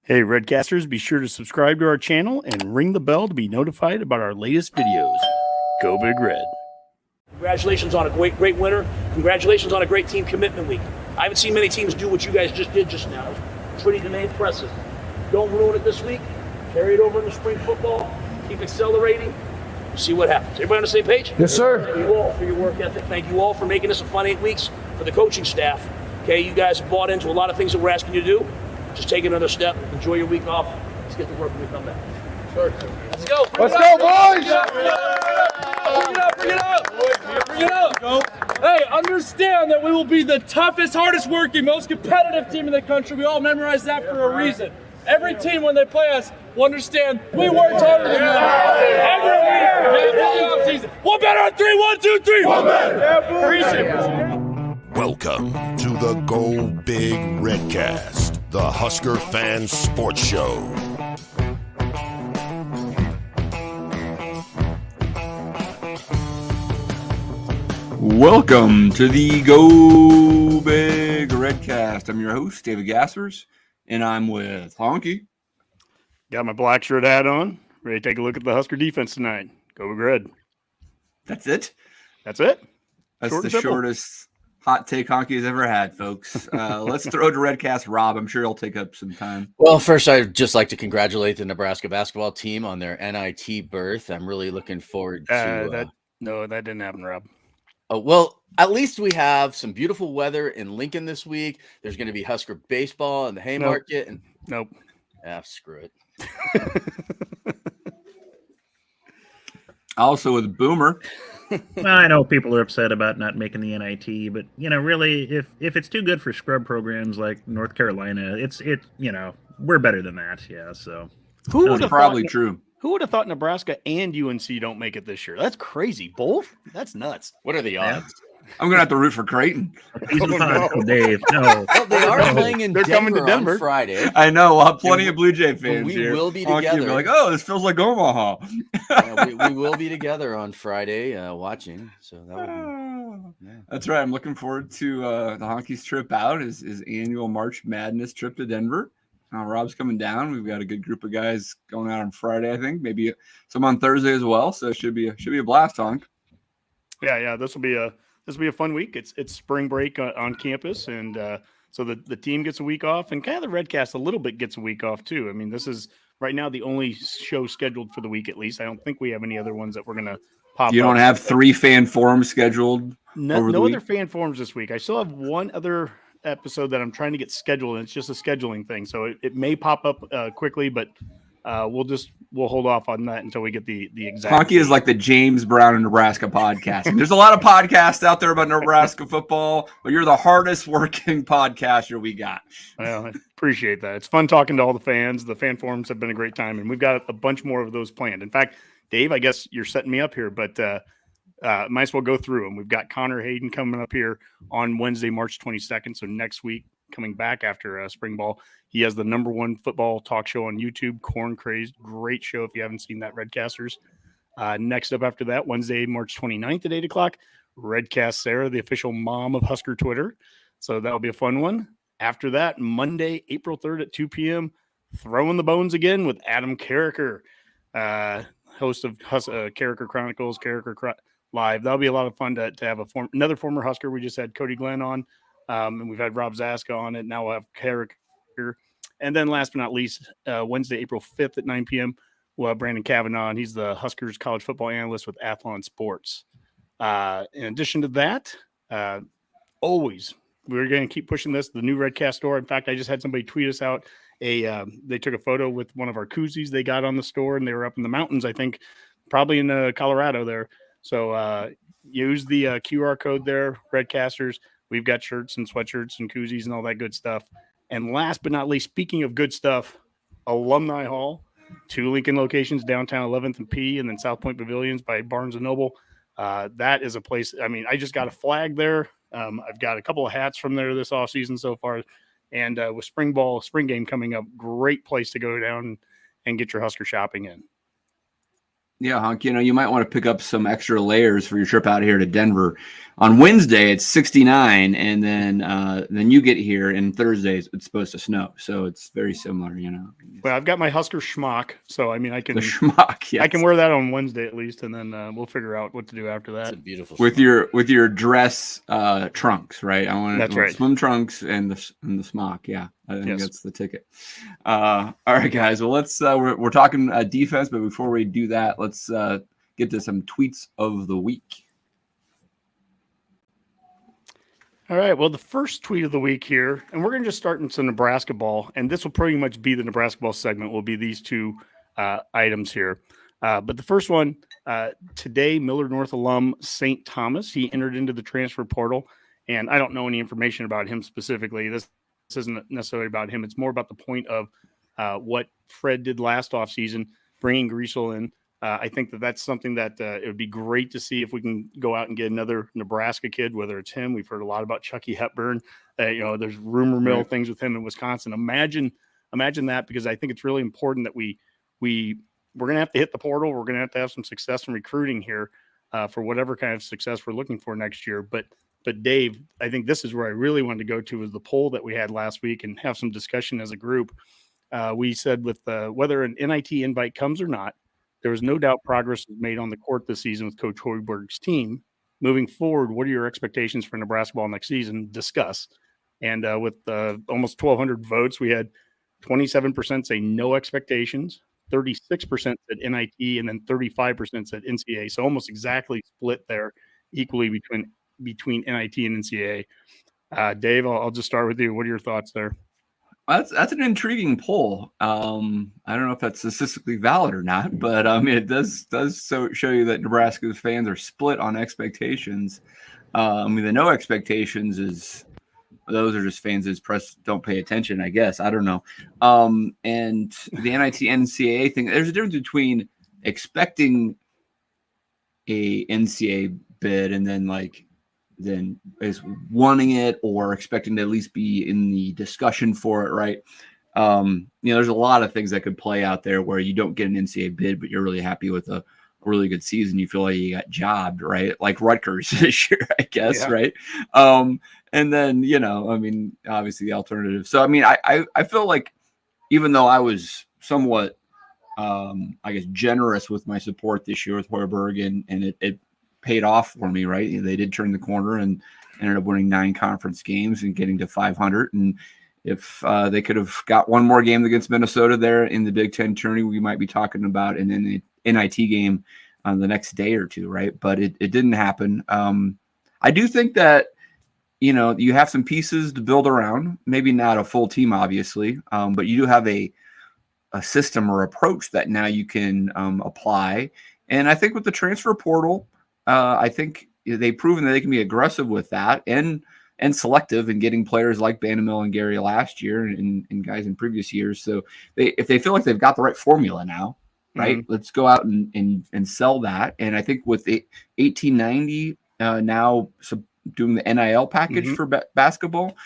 Hey, Redcasters, be sure to subscribe to our channel and ring the bell to be notified about our latest videos. Go Big Red. Congratulations on a great winter. Congratulations on a great team commitment week. I haven't seen many teams do what you guys just did just now. It's pretty impressive. Don't ruin it this week. Carry it over in the spring football. Keep accelerating. See what happens. Everybody on the same page? Yes, sir. Thank you all for your work ethic. Thank you all for making this a fun 8 weeks for the coaching staff. Okay, you guys have bought into a lot of things that we're asking you to do. Just take another step. Enjoy your week off. Let's get to work when we come back. Sure. Let's go. Let's go, boys. Bring it up. Hey, understand that we will be the toughest, hardest working, most competitive team in the country. We all memorize that for a reason. Every team, when they play us, will understand we worked harder than that. Every week, one better on 3, 1, 2, 3. One better. Preach it. Welcome to the Go Big Redcast, the Husker Fan Sports Show. Welcome to the Go Big Redcast. I'm your host, David Gaspers, and I'm with Honky. Got my black shirt hat on. Ready to take a look at the Husker defense tonight. Go Big Red. That's it? That's it. That's the shortest hot take Honky has ever had, folks. Let's throw to Redcast Rob. I'm sure he'll take up some time. Well, first, I'd just like to congratulate the Nebraska basketball team on their NIT berth. I'm really looking forward to No, that didn't happen, Rob. Well, at least we have some beautiful weather in Lincoln this week. There's going to be Husker baseball in the Haymarket. Nope. Screw it. Also with Boomer. Well, I know people are upset about not making the NIT, but really, if it's too good for scrub programs like North Carolina, it's we're better than that. Yeah, so That's probably true. Who would have thought Nebraska and UNC don't make it this year? That's crazy. Both? That's nuts. What are the odds? I'm going to have to root for Creighton. Dave. No. Well, they are playing in coming to Denver on Friday. I know. We'll have plenty of Blue Jay fans here. We will be Honky together. will be like, oh, this feels like Omaha. We will be together on Friday watching. So that would be. Yeah. That's right. I'm looking forward to the Honky's trip out, his annual March Madness trip to Denver. Rob's coming down. We've got a good group of guys going out on Friday, I think. Maybe some on Thursday as well. So it should be a blast, Honk. Yeah. This will be a fun week. It's spring break on campus, and so the team gets a week off, and kind of the Redcast a little bit gets a week off too. I mean, this is right now the only show scheduled for the week at least. I don't think we have any other ones that we're gonna pop. You don't have 3 fan forums scheduled. No other fan forums this week. I still have one other episode that I'm trying to get scheduled, and it's just a scheduling thing, so it may pop up quickly, but we'll hold off on that until we get the exact. Honky is like the James Brown of Nebraska podcasting. There's a lot of podcasts out there about Nebraska football, but you're the hardest working podcaster we got. Well, I appreciate that. It's fun talking to all the fans. The fan forums have been a great time, and we've got a bunch more of those planned. In fact, Dave, I guess you're setting me up here, but might as well go through them. We've got Connor Hayden coming up here on Wednesday, March 22nd. So next week, coming back after spring ball, he has the #1 football talk show on YouTube, Corn Crazed. Great show if you haven't seen that, Redcasters. Next up after that, Wednesday, March 29th at 8 o'clock, Redcast Sarah, the official mom of Husker Twitter. So that'll be a fun one. After that, Monday, April 3rd at 2 p.m., Throwing the Bones again with Adam Carricker, host of Carricker Chronicles, Live. That'll be a lot of fun to have another former Husker. We just had Cody Glenn on, and we've had Rob Zaska on it. Now we'll have Carrick here. And then last but not least, Wednesday, April 5th at 9 p.m., we'll have Brandon Kavanaugh, and he's the Huskers college football analyst with Athlon Sports. In addition to that, always, we're going to keep pushing this, the new Redcast store. In fact, I just had somebody tweet us out. They took a photo with one of our koozies they got on the store, and they were up in the mountains, I think, probably in Colorado there. So use the QR code there, Redcasters. We've got shirts and sweatshirts and koozies and all that good stuff. And last but not least, speaking of good stuff, Alumni Hall, 2 Lincoln locations, downtown 11th and P, and then South Point Pavilions by Barnes & Noble. That is a place. I mean, I just got a flag there. I've got a couple of hats from there this offseason so far. And with spring game coming up, great place to go down and get your Husker shopping in. Yeah, Hunk, you might want to pick up some extra layers for your trip out here to Denver. On Wednesday, it's 69, and then you get here, and Thursday it's supposed to snow. So it's very similar, Well, I've got my Husker schmuck, so I mean, I can The schmuck, yes. I can wear that on Wednesday at least, and then we'll figure out what to do after that. It's a beautiful with smock. your dress trunks, right? I want That's right. swim trunks and the smock. Yeah, I think Yes. that's the ticket. All right, guys. Well, let's we're talking defense, but before we do that, let's get to some tweets of the week. All right. Well, the first tweet of the week here, and we're going to just start in some Nebraska ball, and this will pretty much be the Nebraska ball segment. Will be these two items here. But the first one today, Millard North alum St. Thomas, he entered into the transfer portal, and I don't know any information about him specifically. This isn't necessarily about him. It's more about the point of what Fred did last offseason, bringing Griesel in. I think that's something that it would be great to see if we can go out and get another Nebraska kid, whether it's him. We've heard a lot about Chucky Hepburn. There's rumor mill things with him in Wisconsin. Imagine that, because I think it's really important that we're going to have to hit the portal. We're going to have some success in recruiting here for whatever kind of success we're looking for next year. But Dave, I think this is where I really wanted to go to, is the poll that we had last week and have some discussion as a group. We said with whether an NIT invite comes or not, there was no doubt progress was made on the court this season with Coach Hoiberg's team. Moving forward, what are your expectations for Nebraska ball next season? Discuss. And with almost 1,200 votes, we had 27% say no expectations, 36% said NIT, and then 35% said NCAA. So almost exactly split there equally between NIT and NCAA. Dave, I'll just start with you. What are your thoughts there? That's an intriguing poll. I don't know if that's statistically valid or not, but it does show you that Nebraska's fans are split on expectations. The no expectations is those are just fans that press don't pay attention, I guess. I don't know. And the NIT NCAA thing, there's a difference between expecting a NCAA bid and then is wanting it or expecting to at least be in the discussion for it, right? There's a lot of things that could play out there where you don't get an NCAA bid, but you're really happy with a really good season. You feel like you got jobbed, right? Like Rutgers this year, I guess, yeah. Right? And then, obviously the alternative. So, I feel like even though I was somewhat, generous with my support this year with Hoiberg, and it paid off for me, right? They did turn the corner and ended up winning 9 conference games and getting to 500. And if they could have got one more game against Minnesota there in the Big Ten tourney, we might be talking about an NIT game on the next day or two, right? But it didn't happen. I do think that, you have some pieces to build around, maybe not a full team, obviously, but you do have a system or approach that now you can apply. And I think with the transfer portal, I think they've proven that they can be aggressive with that and selective in getting players like Bandemill and Gary last year and guys in previous years. So if they feel like they've got the right formula now, right, let's go out and sell that. And I think with the 1890 now doing the NIL package for basketball,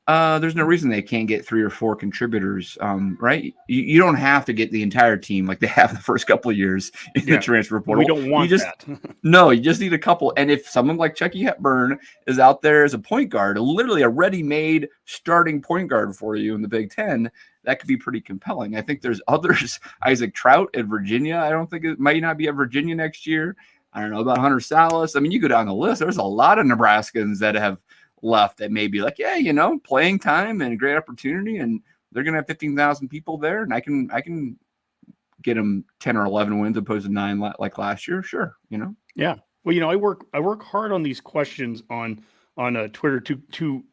there's no reason they can't get 3 or 4 contributors, right? You don't have to get the entire team like they have the first couple of years in the transfer portal. We don't want that. No, you just need a couple. And if someone like Chucky Hepburn is out there as a point guard, literally a ready-made starting point guard for you in the Big Ten, that could be pretty compelling. I think there's others. Isaac Trout at Virginia. I don't think it might not be at Virginia next year. I don't know about Hunter Salas. You go down the list. There's a lot of Nebraskans that have left that may be like, yeah, playing time and a great opportunity, and they're gonna have 15,000 people there, and I can get them 10 or 11 wins opposed to 9 like last year. Sure, Yeah. Well, I work hard on these questions on Twitter to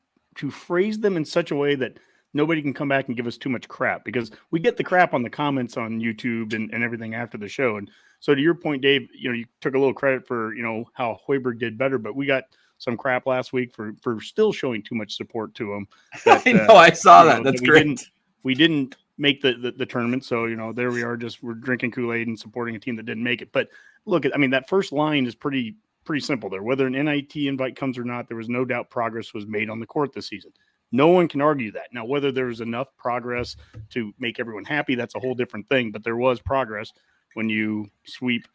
phrase them in such a way that nobody can come back and give us too much crap, because we get the crap on the comments on YouTube and everything after the show. And so to your point, Dave, you took a little credit for how Hoiberg did better, but we got some crap last week for still showing too much support to him. That, I know, I saw that. That's great. We didn't make the tournament, so there we are. We're drinking Kool-Aid and supporting a team that didn't make it. But look, that first line is pretty simple there. Whether an NIT invite comes or not, there was no doubt progress was made on the court this season. No one can argue that. Now, whether there was enough progress to make everyone happy, that's a whole different thing. But there was progress when you sweep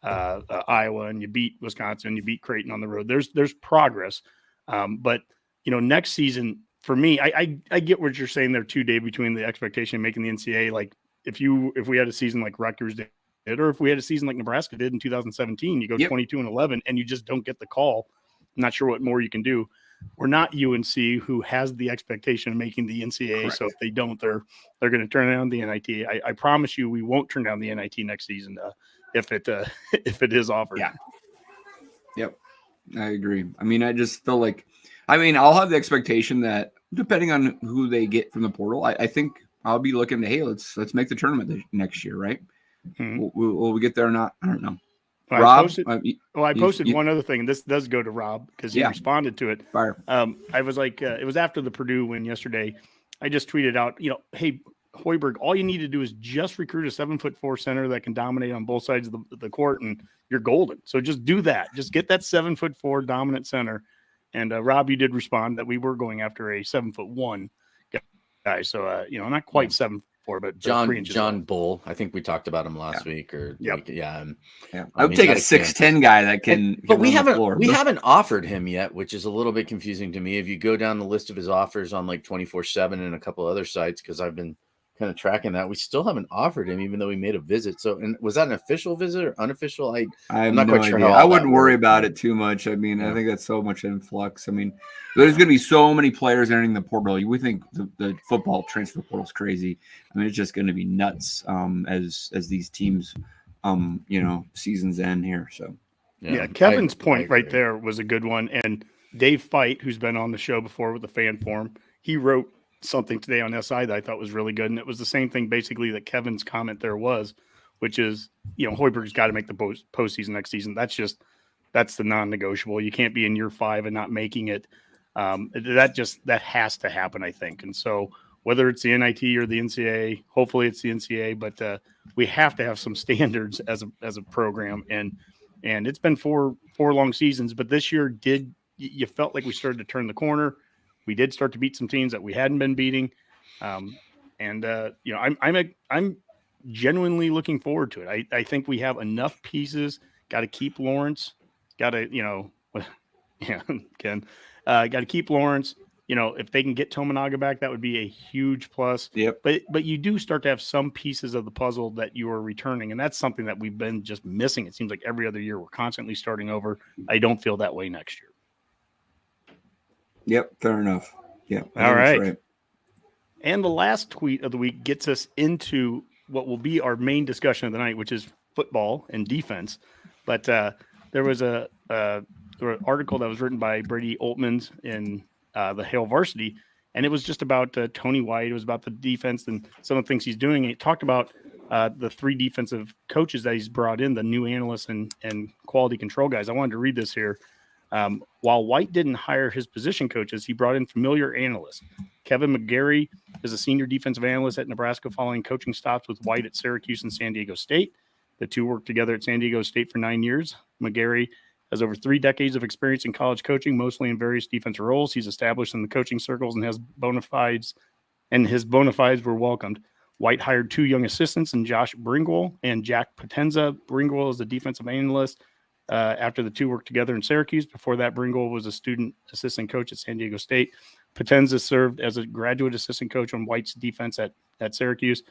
Iowa, and you beat Wisconsin, you beat Creighton on the road. There's progress, but next season for me, I get what you're saying there too, Dave. Between the expectation of making the NCAA, like if we had a season like Rutgers did, or if we had a season like Nebraska did in 2017, you go 22-11 and you just don't get the call. I'm not sure what more you can do. We're not UNC, who has the expectation of making the NCAA. Correct. So if they don't, they're going to turn down the NIT. I promise you, we won't turn down the NIT next season if it is offered. Yeah. Yep. I agree. I mean, I just feel like, I'll have the expectation that depending on who they get from the portal, I think I'll be looking to, hey, let's make the tournament next year, right? Mm-hmm. Will we get there or not? I don't know. Well, Rob, I posted one other thing, and this does go to Rob because he responded to it. Fire. I was like, it was after the Purdue win yesterday. I just tweeted out, hey, Hoiberg, all you need to do is just recruit a 7'4" center that can dominate on both sides of the court, and you're golden. So just do that. Just get that 7'4" dominant center. And Rob, you did respond that we were going after a 7'1" guy. So not quite 7'4", but John Bull. I think we talked about him last week. I would take a 6'10" guy that can. But we haven't offered him yet, which is a little bit confusing to me. If you go down the list of his offers on like 24/7 and a couple other sites, because I've been kind of tracking that, we still haven't offered him, even though we made a visit. So, and was that an official visit or unofficial? I'm not quite sure. I wouldn't worry about it too much. I think that's so much influx. There's going to be so many players entering the portal. We think the football transfer portal is crazy. It's just going to be nuts as these teams, seasons end here. So, Kevin's point right there was a good one. And Dave Feit, who's been on the show before with the fan forum, he wrote something today on SI that I thought was really good. And it was the same thing basically that Kevin's comment there was, which is, Hoiberg's got to make the postseason next season. That's the non-negotiable. You can't be in year 5 and not making it. That has to happen, I think. And so whether it's the NIT or the NCAA, hopefully it's the NCAA, but we have to have some standards as a program. And it's been four long seasons, but this year you felt like we started to turn the corner. We did start to beat some teams that we hadn't been beating. I'm genuinely looking forward to it. I think we have enough pieces. Got to keep Lawrence. Got to, Ken. Got to keep Lawrence. If they can get Tominaga back, that would be a huge plus. Yep. But you do start to have some pieces of the puzzle that you are returning, and that's something that we've been just missing. It seems like every other year we're constantly starting over. I don't feel that way next year. Yep, fair enough. Yeah. All right. And the last tweet of the week gets us into what will be our main discussion of the night, which is football and defense. But there was an article that was written by Brady Oltmans in the Hail Varsity, and it was just about Tony White. It was about the defense and some of the things he's doing. He talked about the 3 defensive coaches that he's brought in, the new analysts and quality control guys. I wanted to read this here. While White didn't hire his position coaches, he brought in familiar analysts. Kevin McGarry is a senior defensive analyst at Nebraska following coaching stops with White at Syracuse and San Diego State. The two worked together at San Diego State for 9 years. McGarry has over 3 decades of experience in college coaching, mostly in various defensive roles. He's established in the coaching circles and has bona fides, and his bona fides were welcomed. White hired 2 young assistants, and Josh Bringwell and Jack Potenza. Bringwell is a defensive analyst. After the 2 worked together in Syracuse. Before that, Bringwell was a student assistant coach at San Diego State. Potenza served as a graduate assistant coach on White's defense at Syracuse.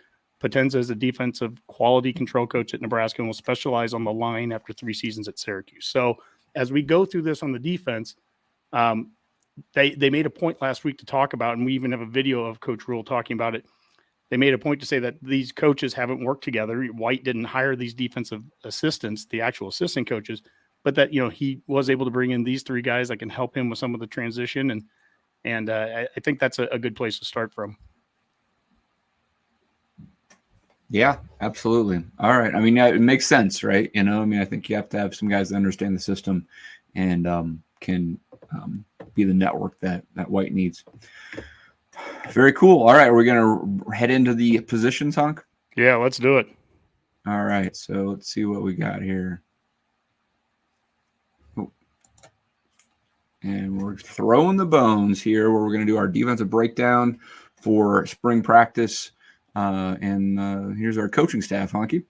Potenza is a defensive quality control coach at Nebraska and will specialize on the line after 3 seasons at Syracuse. So as we go through this on the defense, they made a point last week to talk about, and we even have a video of Coach Rule talking about it. They made a point to say that these coaches haven't worked together. White didn't hire these defensive assistants, the actual assistant coaches, but that, he was able to bring in these 3 guys that can help him with some of the transition. And I think that's a good place to start from. Yeah, absolutely. All right. It makes sense, right? I think you have to have some guys that understand the system and can be the network that White needs. Very cool. All right. We're going to head into the positions, Honk? Yeah, let's do it. All right. So let's see what we got here. Oh. And we're throwing the bones here where we're going to do our defensive breakdown for spring practice. And here's our coaching staff, Honky.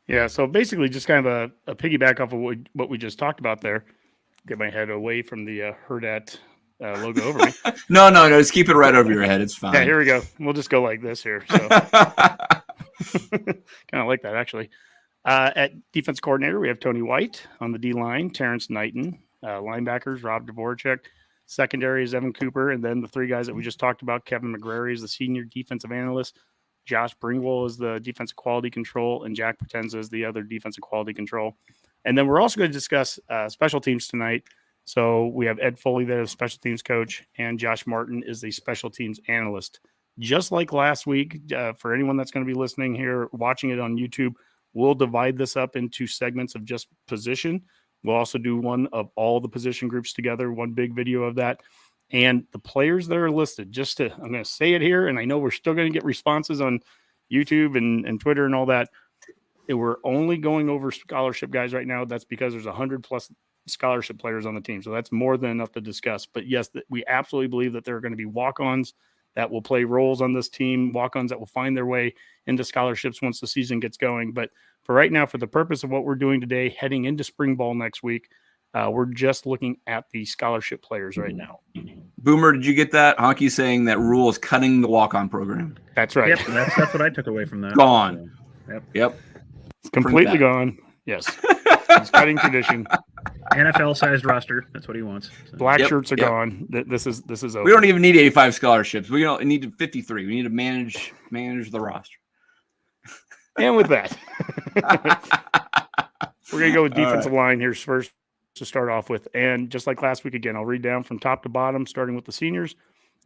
Yeah, so basically just kind of a piggyback off of what we just talked about there. Get my head away from the Herdat logo over me. No, just keep it right over your head. It's fine. Yeah, here we go. We'll just go like this here. So kind of like that, actually. At defense coordinator, we have Tony White. On the D-line, Terrence Knighton. Linebackers, Rob Dvorak. Secondary is Evan Cooper. And then the three guys that we just talked about, Kevin McGrary is the senior defensive analyst. Josh Bringwell is the defensive quality control. And Jack Potenza is the other defensive quality control. And then we're also going to discuss special teams tonight. So we have Ed Foley there, the special teams coach, and Josh Martin is the special teams analyst. Just like last week, for anyone that's going to be listening here, watching it on YouTube, we'll divide this up into segments of just position. We'll also do one of all the position groups together, one big video of that. And the players that are listed, I'm going to say it here, and I know we're still going to get responses on YouTube and Twitter and all that. We're only going over scholarship guys right now. That's because there's 100+ scholarship players on the team. So that's more than enough to discuss. But yes, we absolutely believe that there are going to be walk-ons that will play roles on this team, walk-ons that will find their way into scholarships once the season gets going. But for right now, for the purpose of what we're doing today, heading into spring ball next week, we're just looking at the scholarship players right now. Boomer, did you get that? Honky saying that Rule is cutting the walk-on program. That's right. Yep, that's what I took away from that. Gone. So, Yep. It's completely gone. Yes. He's cutting tradition. NFL-sized roster. That's what he wants. So. Black shirts are gone. This is over. We don't even need 85 scholarships. We don't need 53. We need to manage the roster. And with that, we're going to go with defensive line here first to start off with. And just like last week, again, I'll read down from top to bottom, starting with the seniors.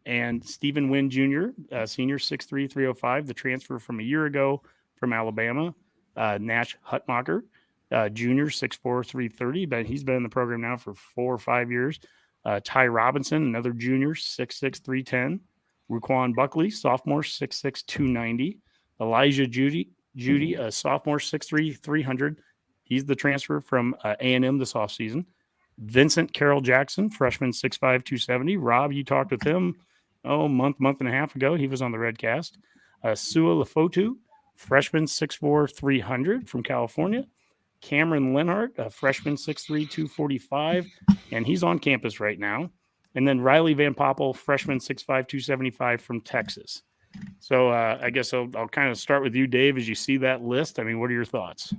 And Stephen Wynn Jr., senior 6'3", 305, the transfer from a year ago from Alabama. Nash Hutmacher, junior, 6'4", 330, but he's been in the program now for 4 or 5 years. Ty Robinson, another junior, 6'6", 310. Ruquan Buckley, sophomore, 6'6", 290. Elijah Judy, a sophomore, 6'3", 300. He's the transfer from A&M this offseason. Vincent Carroll Jackson, freshman, 6'5", 270. Rob, you talked with him, month and a half ago. He was on the Redcast. Sua Lefotu, freshman, 6'4", 300 from California. Cameron Lenhart, a freshman, 6'3", 245, and he's on campus right now. And then Riley Van Poppel, freshman, 6'5", 275 from Texas. So I guess I'll kind of start with you, Dave, as you see that list. I mean, what are your thoughts?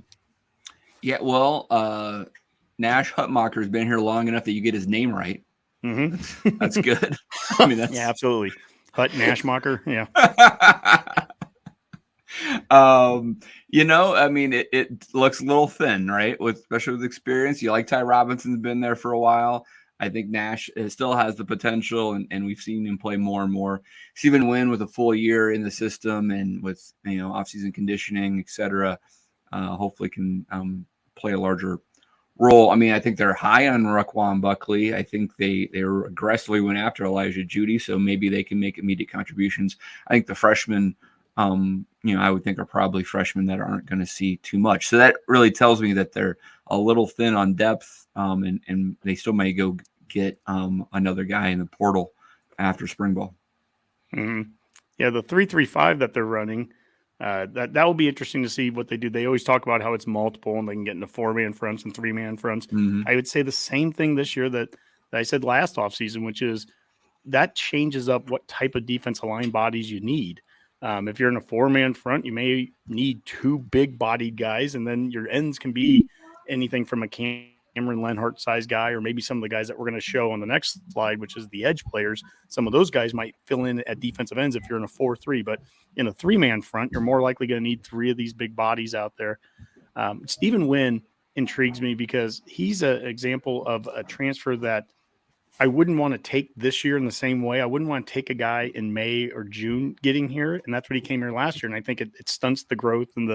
Yeah, well, Nash Hutmacher has been here long enough that you get his name right. Mm-hmm. That's good. I mean, that's... Yeah, absolutely. Hut Nashmacher, yeah. I mean, it looks a little thin, right? Especially with experience. You like Ty Robinson's been there for a while. I think Nash still has the potential, and we've seen him play more and more. Stephen Wynn with a full year in the system and with offseason conditioning, et cetera, hopefully can play a larger role. I mean, I think they're high on Ruquan Buckley. I think they aggressively went after Elijah Judy, so maybe they can make immediate contributions. I think the freshmen, I would think are probably freshmen that aren't going to see too much. So that really tells me that they're a little thin on depth, and they still may go get another guy in the portal after spring ball. Mm-hmm. Yeah, the 3-3-5 that they're running, that will be interesting to see what they do. They always talk about how it's multiple and they can get into 4-man fronts and 3-man fronts. Mm-hmm. I would say the same thing this year that I said last offseason, which is that changes up what type of defensive line bodies you need. If you're in a 4-man front, you may need 2 big-bodied guys, and then your ends can be anything from a Cameron Lenhart size guy, or maybe some of the guys that we're going to show on the next slide, which is the edge players. Some of those guys might fill in at defensive ends if you're in a 4-3, but in a 3-man front, you're more likely going to need 3 of these big bodies out there. Stephen Wynn intrigues me because he's an example of a transfer that I wouldn't want to take this year in the same way. I wouldn't want to take a guy in May or June getting here, and that's what he came here last year, and I think it stunts the growth and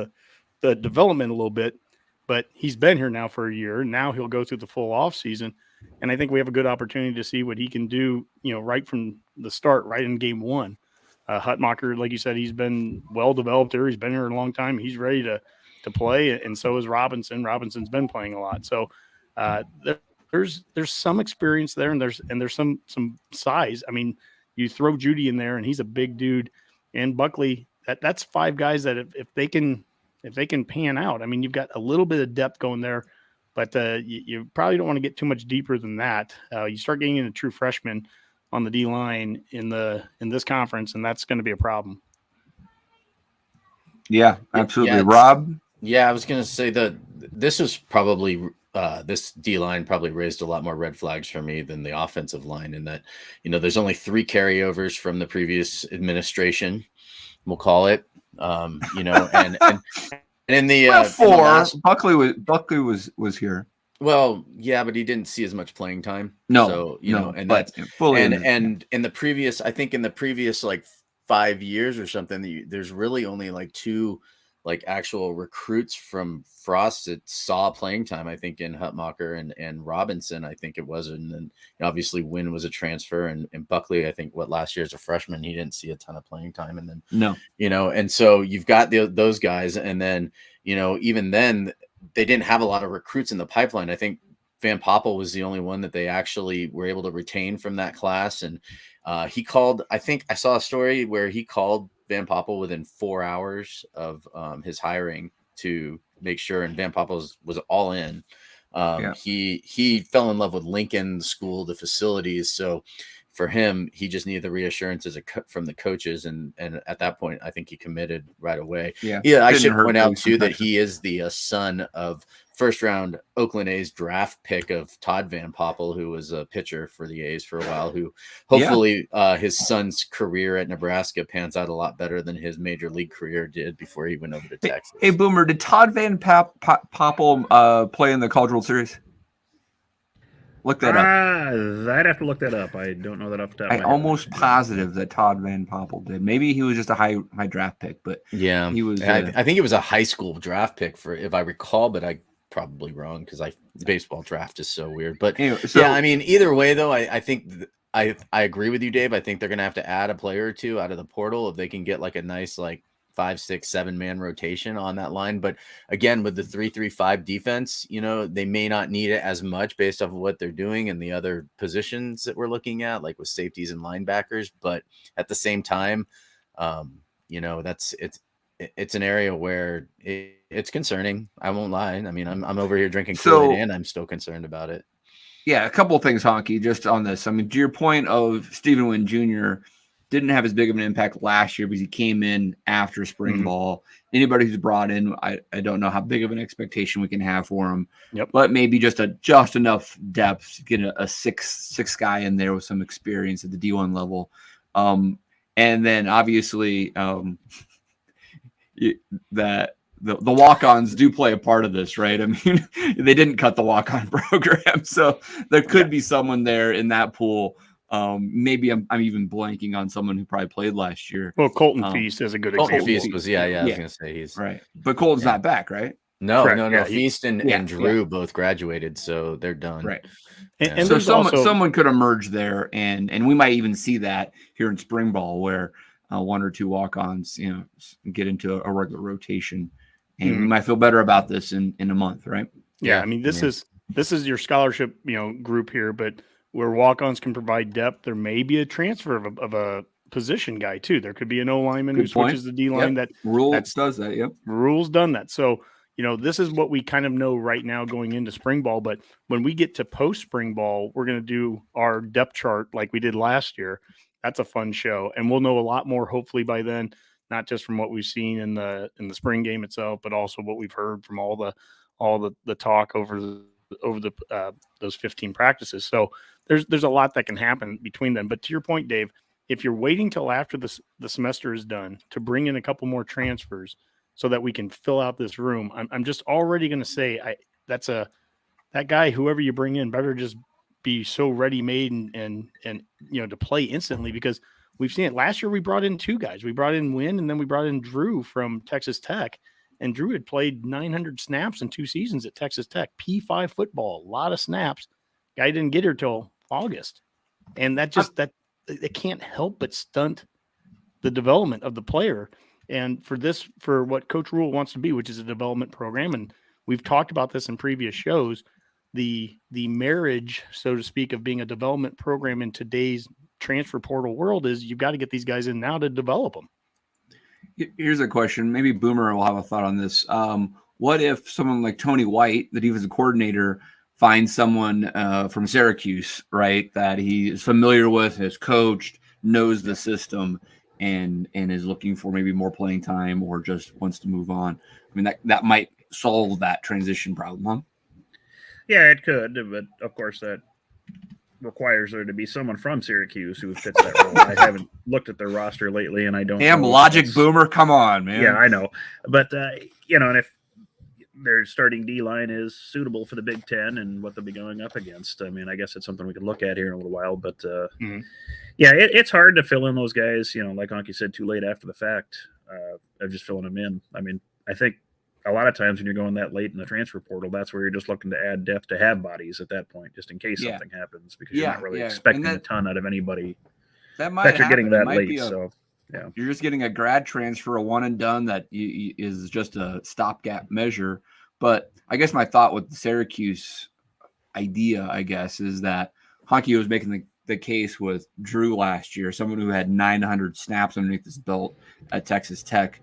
the development a little bit. But he's been here now for a year, and now he'll go through the full off season, and I think we have a good opportunity to see what he can do, right from the start, right in game 1. Hutmacher, like you said, he's been well developed here. He's been here a long time. He's ready to play, and so is Robinson. Robinson's been playing a lot, so there's some experience there, and there's some size. I mean, you throw Judy in there, and he's a big dude, and Buckley. That's 5 guys that if if they can pan out, I mean, you've got a little bit of depth going there, but you probably don't want to get too much deeper than that. You start getting into true freshmen on the D line in this conference, and that's going to be a problem. Yeah, absolutely. Yeah, Rob? Yeah, I was going to say that this was probably this D line probably raised a lot more red flags for me than the offensive line, in that, there's only 3 carryovers from the previous administration, we'll call it, and in the Well, 4. in the last, Buckley was here. well, yeah, but he didn't see as much playing time. No, so no, and but that's fully and in the previous, I think in the previous like 5 years or something, there's really only like 2 like actual recruits from Frost that saw playing time. I think in Hutmacher and Robinson, I think it was, and then obviously Wynn was a transfer, and Buckley, I think last year as a freshman, he didn't see a ton of playing time, and then and so you've got those guys, and then even then they didn't have a lot of recruits in the pipeline. I think Van Poppel was the only one that they actually were able to retain from that class, and he called. I think I saw a story where he called Van Poppel within 4 hours of his hiring to make sure, and Van Poppel was all in. He fell in love with Lincoln, the school, the facilities. So for him, he just needed the reassurance from the coaches, and at that point, I think he committed right away. Yeah, I should point out too that he is the son of first-round Oakland A's draft pick of Todd Van Poppel, who was a pitcher for the A's for a while, who hopefully his son's career at Nebraska pans out a lot better than his major league career did before he went over to Texas. Hey, Boomer, did Todd Van Poppel play in the College World Series? Look that up. I'd have to look that up. I don't know that off the top of my head. I'm almost positive that Todd Van Poppel did. Maybe he was just a high draft pick, but yeah, he was. I think it was a high school draft pick, if I recall, but I probably wrong because baseball draft is so weird. But anyway, yeah, I mean, either way though, I think I agree with you, Dave. I think they're gonna have to add a player or two out of the portal if they can get like a nice 5, 6, 7 man rotation on that line. But again, with the 3-3-5 defense, they may not need it as much based off of what they're doing and the other positions that we're looking at, like with safeties and linebackers. But at the same time, it's an area where it's concerning. I won't lie. I mean, I'm over here drinking Kool-Aid and I'm still concerned about it. Yeah, a couple of things, Honky, just on this. I mean, to your point of Stephen Wynn Jr. didn't have as big of an impact last year because he came in after spring ball. Anybody who's brought in, I don't know how big of an expectation we can have for him. Yep. But maybe just enough depth to get a six guy in there with some experience at the D1 level. And then obviously that the walk-ons do play a part of this, right? I mean, they didn't cut the walk-on program, so there could be someone there in that pool. Maybe I'm even blanking on someone who probably played last year. Well, Colton Feast is a good example. Feast was, I was gonna say he's right, but Colton's not back, right? No. Feast and Drew both graduated, so they're done. Right. And so someone could emerge there, and we might even see that here in spring ball, where 1 or 2 walk-ons, get into a regular rotation, and we might feel better about this in a month, right? Yeah, I mean, this is your scholarship, group here, but where walk-ons can provide depth, there may be a transfer of a position guy too. There could be an O lineman who switches the D line. That Rules does that. Yep, Rules done that. So this is what we kind of know right now going into spring ball. But when we get to post spring ball, we're going to do our depth chart like we did last year. That's a fun show, and we'll know a lot more hopefully by then. Not just from what we've seen in the spring game itself, but also what we've heard from all the talk over those 15 practices. So there's a lot that can happen between them. But to your point, Dave, if you're waiting till after the semester is done to bring in a couple more transfers so that we can fill out this room, I'm just already going to say that guy, whoever you bring in, better just be so ready made and to play instantly, because we've seen it last year. We brought in 2 guys. We brought in Wynn, and then we brought in Drew from Texas Tech. And Drew had played 900 snaps in 2 seasons at Texas Tech, P5 football, a lot of snaps. Guy didn't get here till August. And that it can't help but stunt the development of the player. And for what Coach Rule wants to be, which is a development program, and we've talked about this in previous shows, the marriage, so to speak, of being a development program in today's transfer portal world is you've got to get these guys in now to develop them. Here's a question. Maybe Boomer will have a thought on this. What if someone like Tony White, the defensive coordinator, finds someone from Syracuse, right, that he is familiar with, has coached, knows the system, and is looking for maybe more playing time or just wants to move on? I mean, that might solve that transition problem, huh? Yeah, it could, but of course that requires there to be someone from Syracuse who fits that role. I haven't looked at their roster lately, and I don't. Damn know logic, Boomer! Come on, man. Yeah, I know, but and if their starting D line is suitable for the Big Ten and what they'll be going up against, I mean, I guess it's something we could look at here in a little while. But yeah, it's hard to fill in those guys. Like Anki said, too late after the fact of just filling them in. I mean, I think a lot of times when you're going that late in the transfer portal, that's where you're just looking to add depth to have bodies at that point, just in case something happens, because you're not really expecting a ton out of anybody that you're getting that late. So yeah, you're just getting a grad transfer, a one and done that is just a stopgap measure. But I guess my thought with the Syracuse idea, I guess, is that Honky was making the case with Drew last year, someone who had 900 snaps underneath his belt at Texas Tech.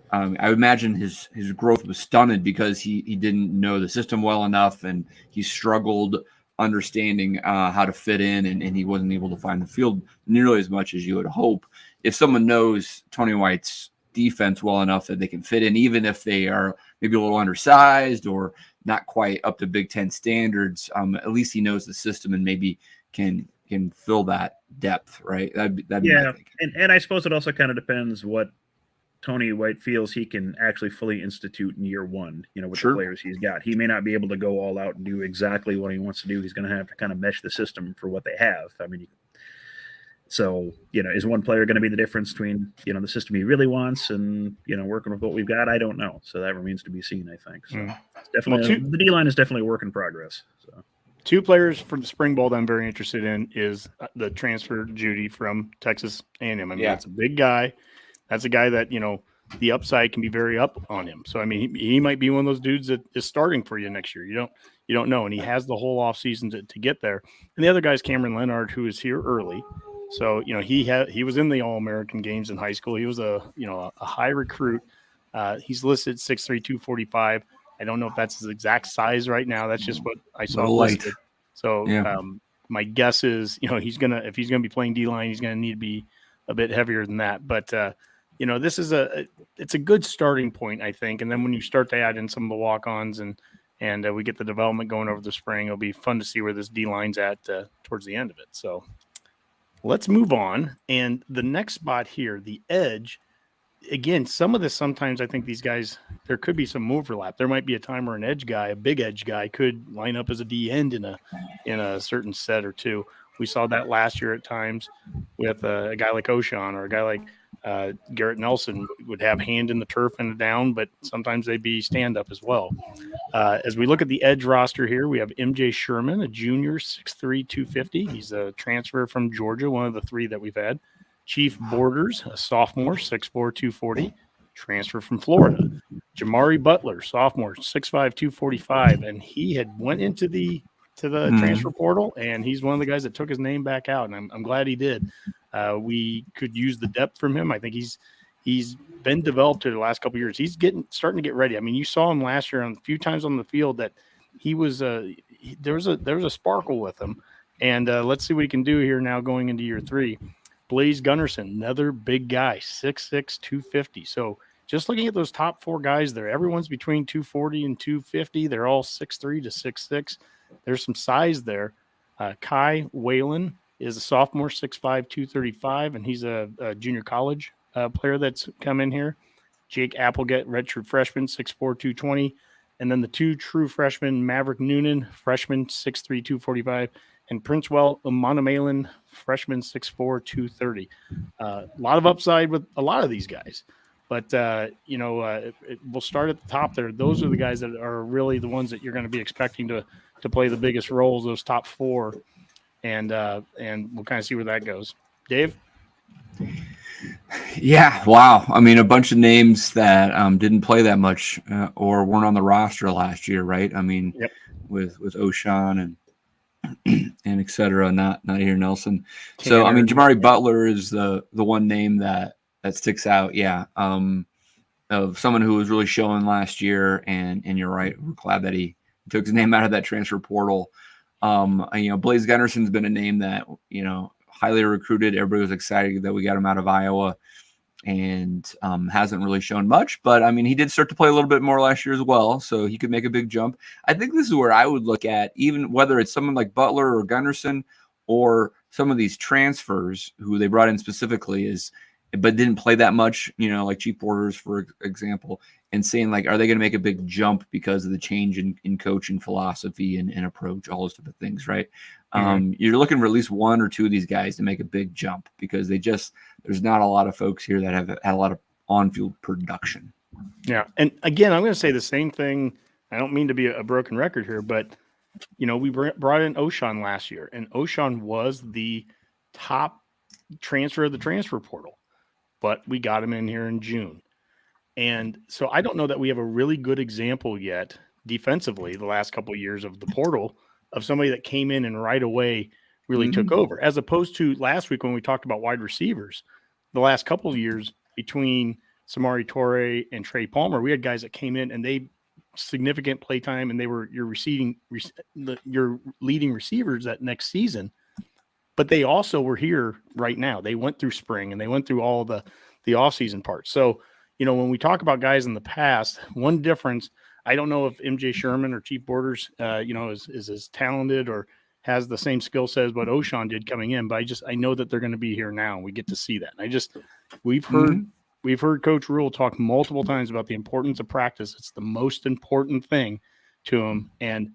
I would imagine his growth was stunted because he didn't know the system well enough, and he struggled understanding how to fit in, and he wasn't able to find the field nearly as much as you would hope. If someone knows Tony White's defense well enough that they can fit in, even if they are maybe a little undersized or not quite up to Big Ten standards, at least he knows the system and maybe can fill that depth, right? That'd be yeah, and I suppose it also kind of depends what Tony White feels he can actually fully institute in year one, with the players he's got. He may not be able to go all out and do exactly what he wants to do. He's going to have to kind of mesh the system for what they have. I mean, so, is one player going to be the difference between, the system he really wants and, working with what we've got? I don't know. So that remains to be seen, I think. So it's definitely, the D-line is definitely a work in progress. So 2 players for the spring ball that I'm very interested in is the transfer Judy from Texas A&M. I mean, that's a big guy. That's a guy that, the upside can be very up on him. So, I mean, he might be one of those dudes that is starting for you next year. You don't know. And he has the whole offseason to get there. And the other guy is Cameron Leonard, who is here early. So, he was in the All-American games in high school. He was a high recruit. He's listed 6'3", 245. I don't know if that's his exact size right now. That's just what I saw listed. So, my guess is, if he's gonna be playing D-line, he's gonna need to be a bit heavier than that. But this is it's a good starting point, I think. And then when you start to add in some of the walk-ons and we get the development going over the spring, it'll be fun to see where this D-line's at towards the end of it. So let's move on. And the next spot here, the edge, again, some of this, sometimes I think these guys, there could be some overlap. There might be a time where an edge guy, a big edge guy, could line up as a D end in a certain set or two. We saw that last year at times with a guy like O'Shawn or a guy like Garrett Nelson would have hand in the turf and down, but sometimes they'd be stand-up as well. As we look at the edge roster here, we have MJ Sherman, a junior, 6'3", 250. He's a transfer from Georgia, one of the 3 that we've had. Chief Borders, a sophomore, 6'4", 240, transfer from Florida. Jamari Butler, sophomore, 6'5", 245, and he had went into the transfer portal, and he's one of the guys that took his name back out, and I'm glad he did. We could use the depth from him. I think he's been developed over the last couple of years. He's starting to get ready. I mean, you saw him last year a few times on the field that he was there was a sparkle with him, and let's see what he can do here now going into year 3. Blaze Gunnarsson, another big guy, 6'6", 250. So just looking at those top 4 guys there, everyone's between 240 and 250. They're all 6'3" to 6'6". There's some size there. Kai Whalen is a sophomore, 6'5", 235, and he's a junior college player that's come in here. Jake Applegate, redshirt freshman, 6'4", 220. And then the 2 true freshmen, Maverick Noonan, freshman, 6'3", 245, and Princewell Monomalin, freshman, 6'4", 230. A lot of upside with a lot of these guys. But, we'll start at the top there. Those are the guys that are really the ones that you're going to be expecting to play the biggest roles, those top 4. And we'll kind of see where that goes. Dave? Yeah, wow. I mean, a bunch of names that didn't play that much or weren't on the roster last year, right? I mean, with O'Shawn and and et cetera, not here Nelson. So, I mean, Jamari Butler is the one name that that sticks out. Yeah. Of someone who was really showing last year, and you're right. We're glad that he took his name out of that transfer portal. Blaze Gunnarson's been a name that, highly recruited. Everybody was excited that we got him out of Iowa, and hasn't really shown much. But I mean, he did start to play a little bit more last year as well, so he could make a big jump. I think this is where I would look at, even whether it's someone like Butler or Gunnerson or some of these transfers who they brought in specifically, but didn't play that much, like Chief Borders, for example, and saying, like, are they going to make a big jump because of the change in coaching philosophy and approach, all those type of things, right? You're looking for at least one or two of these guys to make a big jump, because there's not a lot of folks here that have had a lot of on-field production. Yeah. And again, I'm going to say the same thing. I don't mean to be a broken record here, but, we brought in O'Shawn last year, and O'Shawn was the top transfer of the transfer portal, but we got him in here in June. And so I don't know that we have a really good example yet defensively the last couple of years of the portal of somebody that came in and right away really took over, as opposed to last week when we talked about wide receivers. The last couple of years between Samari Torre and Trey Palmer, we had guys that came in and they significant play time, and they were your leading receivers that next season. But they also were here right now. They went through spring and they went through all the offseason parts. So, when we talk about guys in the past, one difference, I don't know if MJ Sherman or Chief Borders, is as talented or has the same skill set as what O'Shawn did coming in, but I know that they're going to be here now, and we get to see that. And we've heard Coach Rule talk multiple times about the importance of practice. It's the most important thing to him, and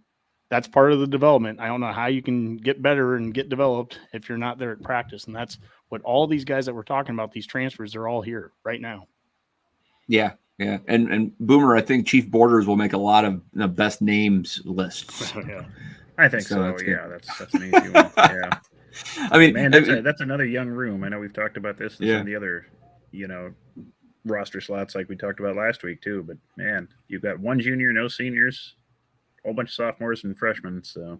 that's part of the development. I don't know how you can get better and get developed if you're not there at practice, and that's what all these guys that we're talking about, these transfers, they're all here right now. Yeah. Yeah. And Boomer, I think Chief Borders will make a lot of the best names lists. Yeah. I think so. Yeah, that's an easy one. Yeah. I mean, man, that's another young room. I know we've talked about this in some of the other, roster slots like we talked about last week too. But man, you've got one junior, no seniors, a whole bunch of sophomores and freshmen. So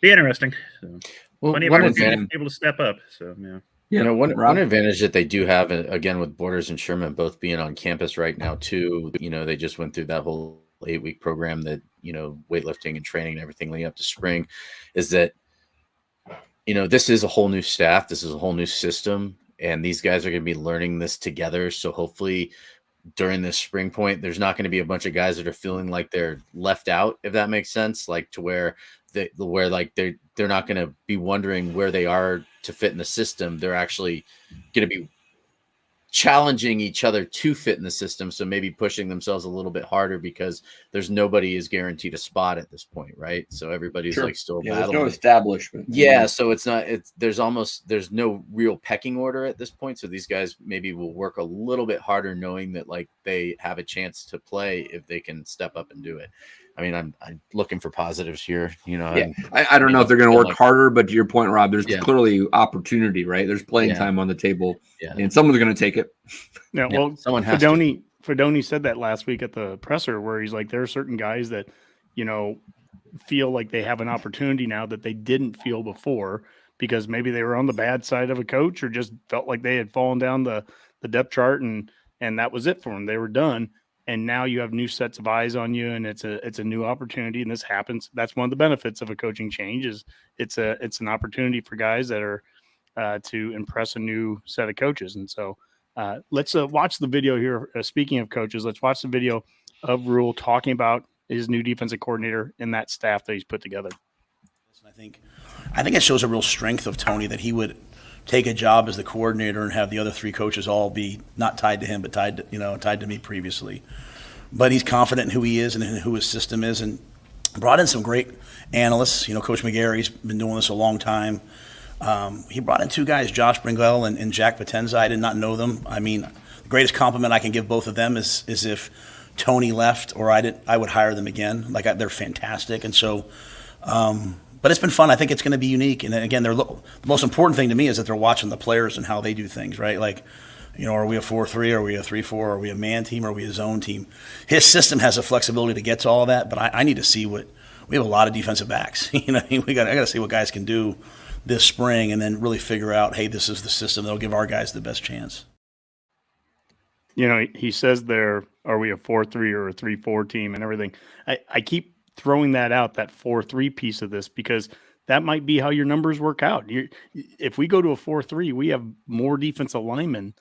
be interesting. So plenty of people able to step up. So yeah. One advantage that they do have, again, with Borders and Sherman both being on campus right now too, they just went through that whole 8-week program that, weightlifting and training and everything leading up to spring, is that, this is a whole new staff. This is a whole new system, and these guys are going to be learning this together. So hopefully during this spring point, there's not going to be a bunch of guys that are feeling like they're left out, if that makes sense, like to where they're not going to be wondering where they are to fit in the system. They're actually going to be challenging each other to fit in the system. So maybe pushing themselves a little bit harder, because nobody is guaranteed a spot at this point. Right. So everybody's still battling. There's no establishment. Yeah. So there's no real pecking order at this point. So these guys maybe will work a little bit harder, knowing that they have a chance to play if they can step up and do it. I mean, I'm looking for positives here. I don't know if they're going to work harder, but to your point, Rob, there's clearly opportunity, right? There's playing time on the table, and someone's going to take it. Yeah, well, someone has to. Fedoni said that last week at the presser, where he's like, there are certain guys that, feel like they have an opportunity now that they didn't feel before, because maybe they were on the bad side of a coach or just felt like they had fallen down the depth chart and that was it for them. They were done. And now you have new sets of eyes on you, and it's a new opportunity. And this happens. That's one of the benefits of a coaching change, is it's an opportunity for guys that are to impress a new set of coaches. And so let's watch the video here. Speaking of coaches, let's watch the video of Rule talking about his new defensive coordinator and that staff that he's put together. I think it shows a real strength of Tony that he would take a job as the coordinator and have the other three coaches all be not tied to him, but tied to me previously. But he's confident in who he is and in who his system is, and brought in some great analysts. Coach McGarry's been doing this a long time. He brought in two guys, Josh Bringwell and Jack Potenza. I did not know them. I mean, the greatest compliment I can give both of them is if Tony left or I would hire them again. They're fantastic. And so, but it's been fun. I think it's going to be unique. And then again, the most important thing to me is that they're watching the players and how they do things, right? Are we a 4-3? Are we a 3-4? Are we a man team? Are we a zone team? His system has the flexibility to get to all that, but I need to see we have a lot of defensive backs. I got to see what guys can do this spring, and then really figure out, hey, this is the system that'll give our guys the best chance. You know, he says there, are we a 4-3 or a 3-4 team and everything? I keep throwing that out, that 4-3 piece of this, because that might be how your numbers work out. If we go to a 4-3, we have more defensive linemen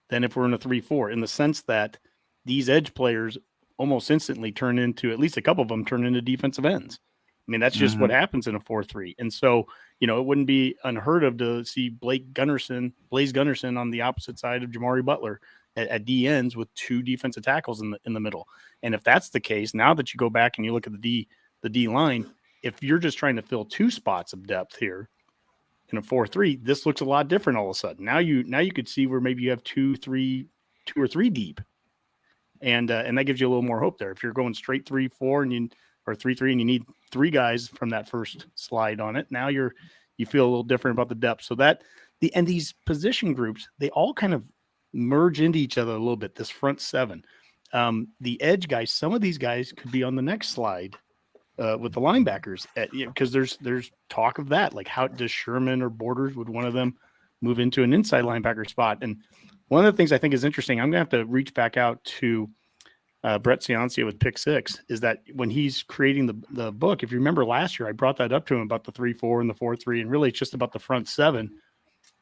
than if we're in a 3-4, in the sense that these edge players almost instantly turn into, at least a couple of them turn into defensive ends. I mean, that's just what happens in a 4-3. And so, you know, it wouldn't be unheard of to see Blaze Gunnerson on the opposite side of Jamari Butler at D ends with two defensive tackles in the middle. And if that's the case, now that you go back and you look at the D line, if you're just trying to fill two spots of depth here in a 4-3, this looks a lot different all of a sudden. Now you could see where maybe you have two or three deep. And that gives you a little more hope there. If you're going straight 3-4 or 3-3 and you need three guys from that first slide on it, now you feel a little different about the depth. So that and these position groups, they all kind of merge into each other a little bit. This front seven, the edge guys, some of these guys could be on the next slide with the linebackers, because there's talk of that. Like, how does Sherman or Borders, would one of them move into an inside linebacker spot? And one of the things I think is interesting, I'm going to have to reach back out to Brett Ciancia with Pick Six, is that when he's creating the book, if you remember last year, I brought that up to him about the 3-4 and the 4-3, and really it's just about the front seven.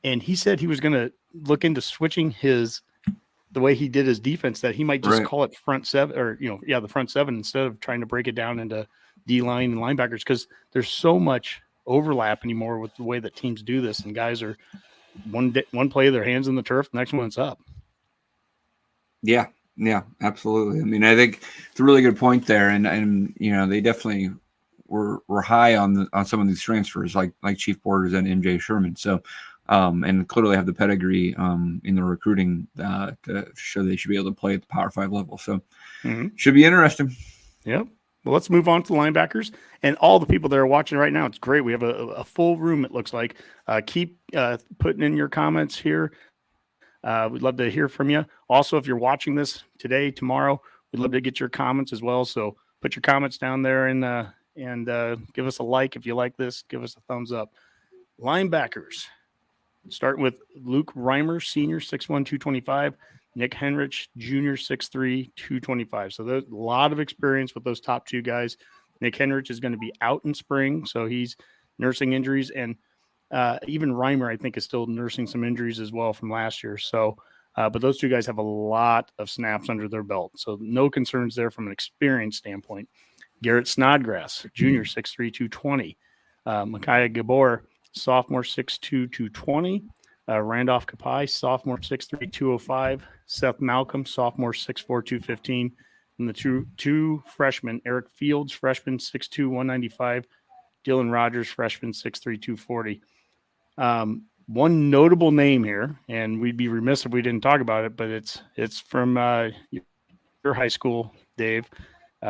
And he said he was going to look into switching the way he did his defense, that he might just call it front seven, or, the front seven, instead of trying to break it down into D line and linebackers, because there's so much overlap anymore with the way that teams do this. And guys are one play, their hands in the turf, the next one's up. Yeah, absolutely. I mean, I think it's a really good point there. And they definitely were high on some of these transfers, like Chief Borders and MJ Sherman. So, and clearly have the pedigree in the recruiting to show they should be able to play at the Power 5 level. So should be interesting. Yep. Well, let's move on to the linebackers and all the people that are watching right now. It's great. We have a full room, it looks like. Keep putting in your comments here. We'd love to hear from you. Also, if you're watching this today, tomorrow, we'd love to get your comments as well. So put your comments down there and give us a like. If you like this, give us a thumbs up. Linebackers, starting with Luke Reimer, senior, 6'1", 225. Nick Henrich, Jr., 6'3", 225. So there's a lot of experience with those top two guys. Nick Henrich is going to be out in spring, so he's nursing injuries. And even Reimer, I think, is still nursing some injuries as well from last year. So, but those two guys have a lot of snaps under their belt. So no concerns there from an experience standpoint. Garrett Snodgrass, Jr., 6'3", 220. Micaiah Gabor, sophomore, 6'2", 220. Randolph Kapai, sophomore, 6'3", 205. Seth Malcolm, sophomore, 6'4", 215. And the two freshmen, Eric Fields, freshman, 6'2", 195. Dylan Rogers, freshman, 6'3", 240. One notable name here, and we'd be remiss if we didn't talk about it, but it's from your high school, Dave.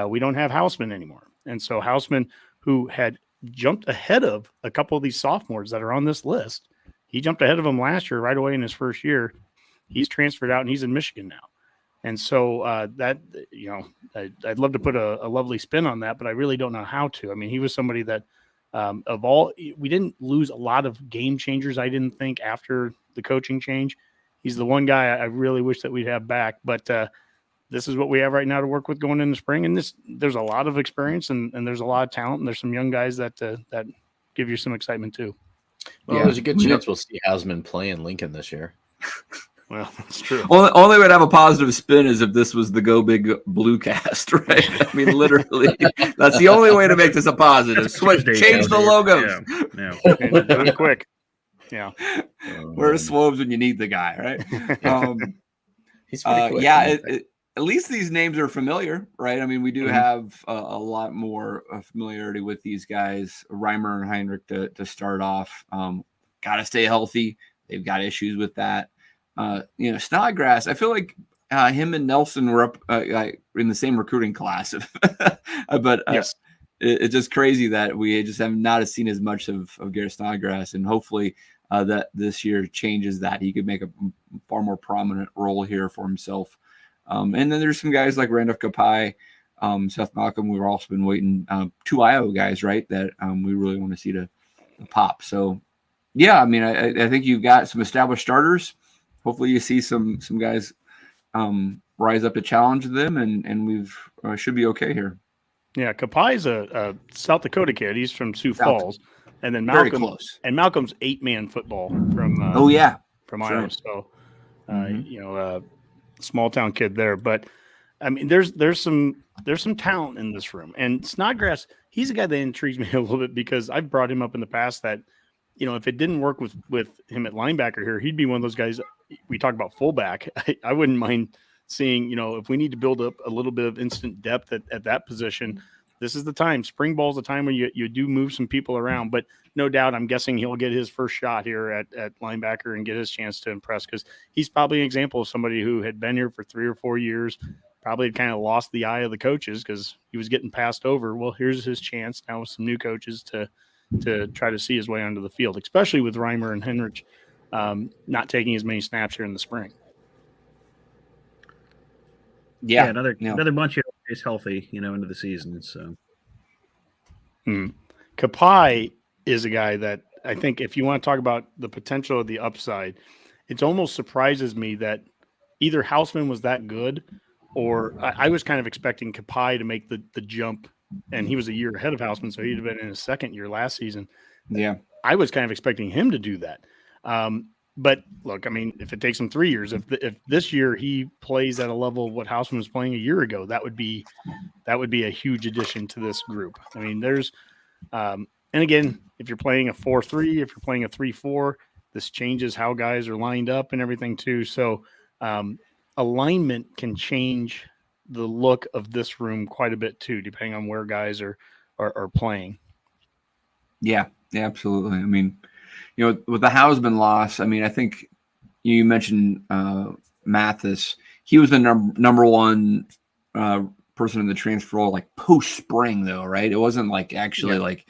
We don't have Houseman anymore. And so Houseman, who had jumped ahead of a couple of these sophomores that are on this list, he jumped ahead of him last year right away in his first year. He's transferred out and he's in Michigan now. And so I'd love to put a lovely spin on that, but I really don't know how to. I mean, he was somebody that we didn't lose a lot of game changers, I didn't think, after the coaching change. He's the one guy I really wish that we'd have back. But this is what we have right now to work with going into spring. And there's a lot of experience and there's a lot of talent. And there's some young guys that give you some excitement too. Well, there's a good chance we'll see Houseman play in Lincoln this year. Well, that's true. Only would have a positive spin is if this was the Go Big Blue cast, right? I mean, literally, that's the only way to make this a positive. Switch, change the logos. Yeah. Do it quick. Yeah. Wear Swobes when you need the guy, right? He's pretty quick. At least these names are familiar, right? I mean, we do have a lot more familiarity with these guys, Reimer and Heinrich, to start off. Got to stay healthy. They've got issues with that. Snodgrass, I feel like him and Nelson were up in the same recruiting class. But yes. It's just crazy that we just have not seen as much of Garrett Snodgrass, and hopefully that this year changes that. He could make a far more prominent role here for himself. And then there's some guys like Randolph Kapai, Seth Malcolm. We've also been waiting, two Iowa guys, right, that we really want to see to pop. So, yeah, I mean, I think you've got some established starters. Hopefully you see some guys rise up to challenge them, and we've should be okay here. Yeah, Kapai's a South Dakota kid. He's from Sioux Falls, and then Very Malcolm close. and Malcolm's 8-man football from Oh yeah, from sure. Iowa. So small town kid there. But I mean, there's some talent in this room, and Snodgrass, he's a guy that intrigues me a little bit because I've brought him up in the past that, if it didn't work with him at linebacker here, he'd be one of those guys. We talk about fullback. I wouldn't mind seeing, if we need to build up a little bit of instant depth at that position, this is the time. Spring ball is the time when you do move some people around. But no doubt, I'm guessing he'll get his first shot here at linebacker and get his chance to impress, because he's probably an example of somebody who had been here for 3 or 4 years, probably kind of lost the eye of the coaches because he was getting passed over. Well, here's his chance now with some new coaches to try to see his way onto the field, especially with Reimer and Henrich not taking as many snaps here in the spring. Yeah, another bunch of guys healthy, into the season. So, Kapai is a guy that I think, if you want to talk about the potential of the upside, it almost surprises me that either Houseman was that good, or I was kind of expecting Kapai to make the jump, and he was a year ahead of Houseman, so he'd have been in his second year last season. Yeah, I was kind of expecting him to do that. But look, I mean, if it takes him 3 years, if this year he plays at a level of what Houseman was playing a year ago, that would be a huge addition to this group. I mean, there's and again, if you're playing a 4-3, if you're playing a 3-4, this changes how guys are lined up and everything too. So alignment can change the look of this room quite a bit too, depending on where guys are playing. Yeah, absolutely. I mean, with the Hausman loss, I mean, I think you mentioned Mathis. He was the number one person in the transfer role, like post spring, though, right? It wasn't like actually like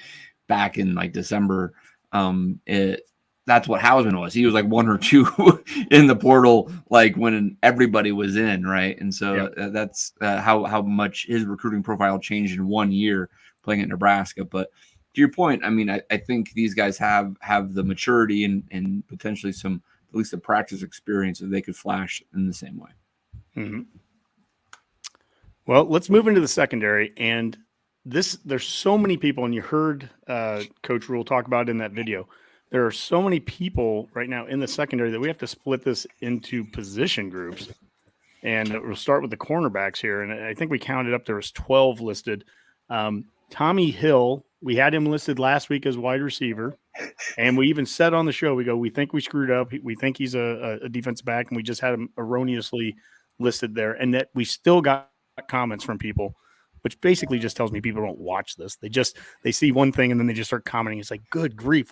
back in like December. That's what Hausman was. He was like 1 or 2 in the portal, like when everybody was in, right? And so that's how much his recruiting profile changed in 1 year playing at Nebraska. But to your point, I mean, I think these guys have the maturity and potentially some, at least the practice experience, that they could flash in the same way. Mm-hmm. Well, let's move into the secondary. And there's so many people, and you heard Coach Rule talk about it in that video. There are so many people right now in the secondary that we have to split this into position groups. And we'll start with the cornerbacks here. And I think we counted up, there was 12 listed. Tommy Hill, we had him listed last week as wide receiver, and we even said on the show, we think we screwed up. We think he's a defensive back, and we just had him erroneously listed there. And that we still got comments from people, which basically just tells me people don't watch this. They see one thing and then they just start commenting. It's like, good grief,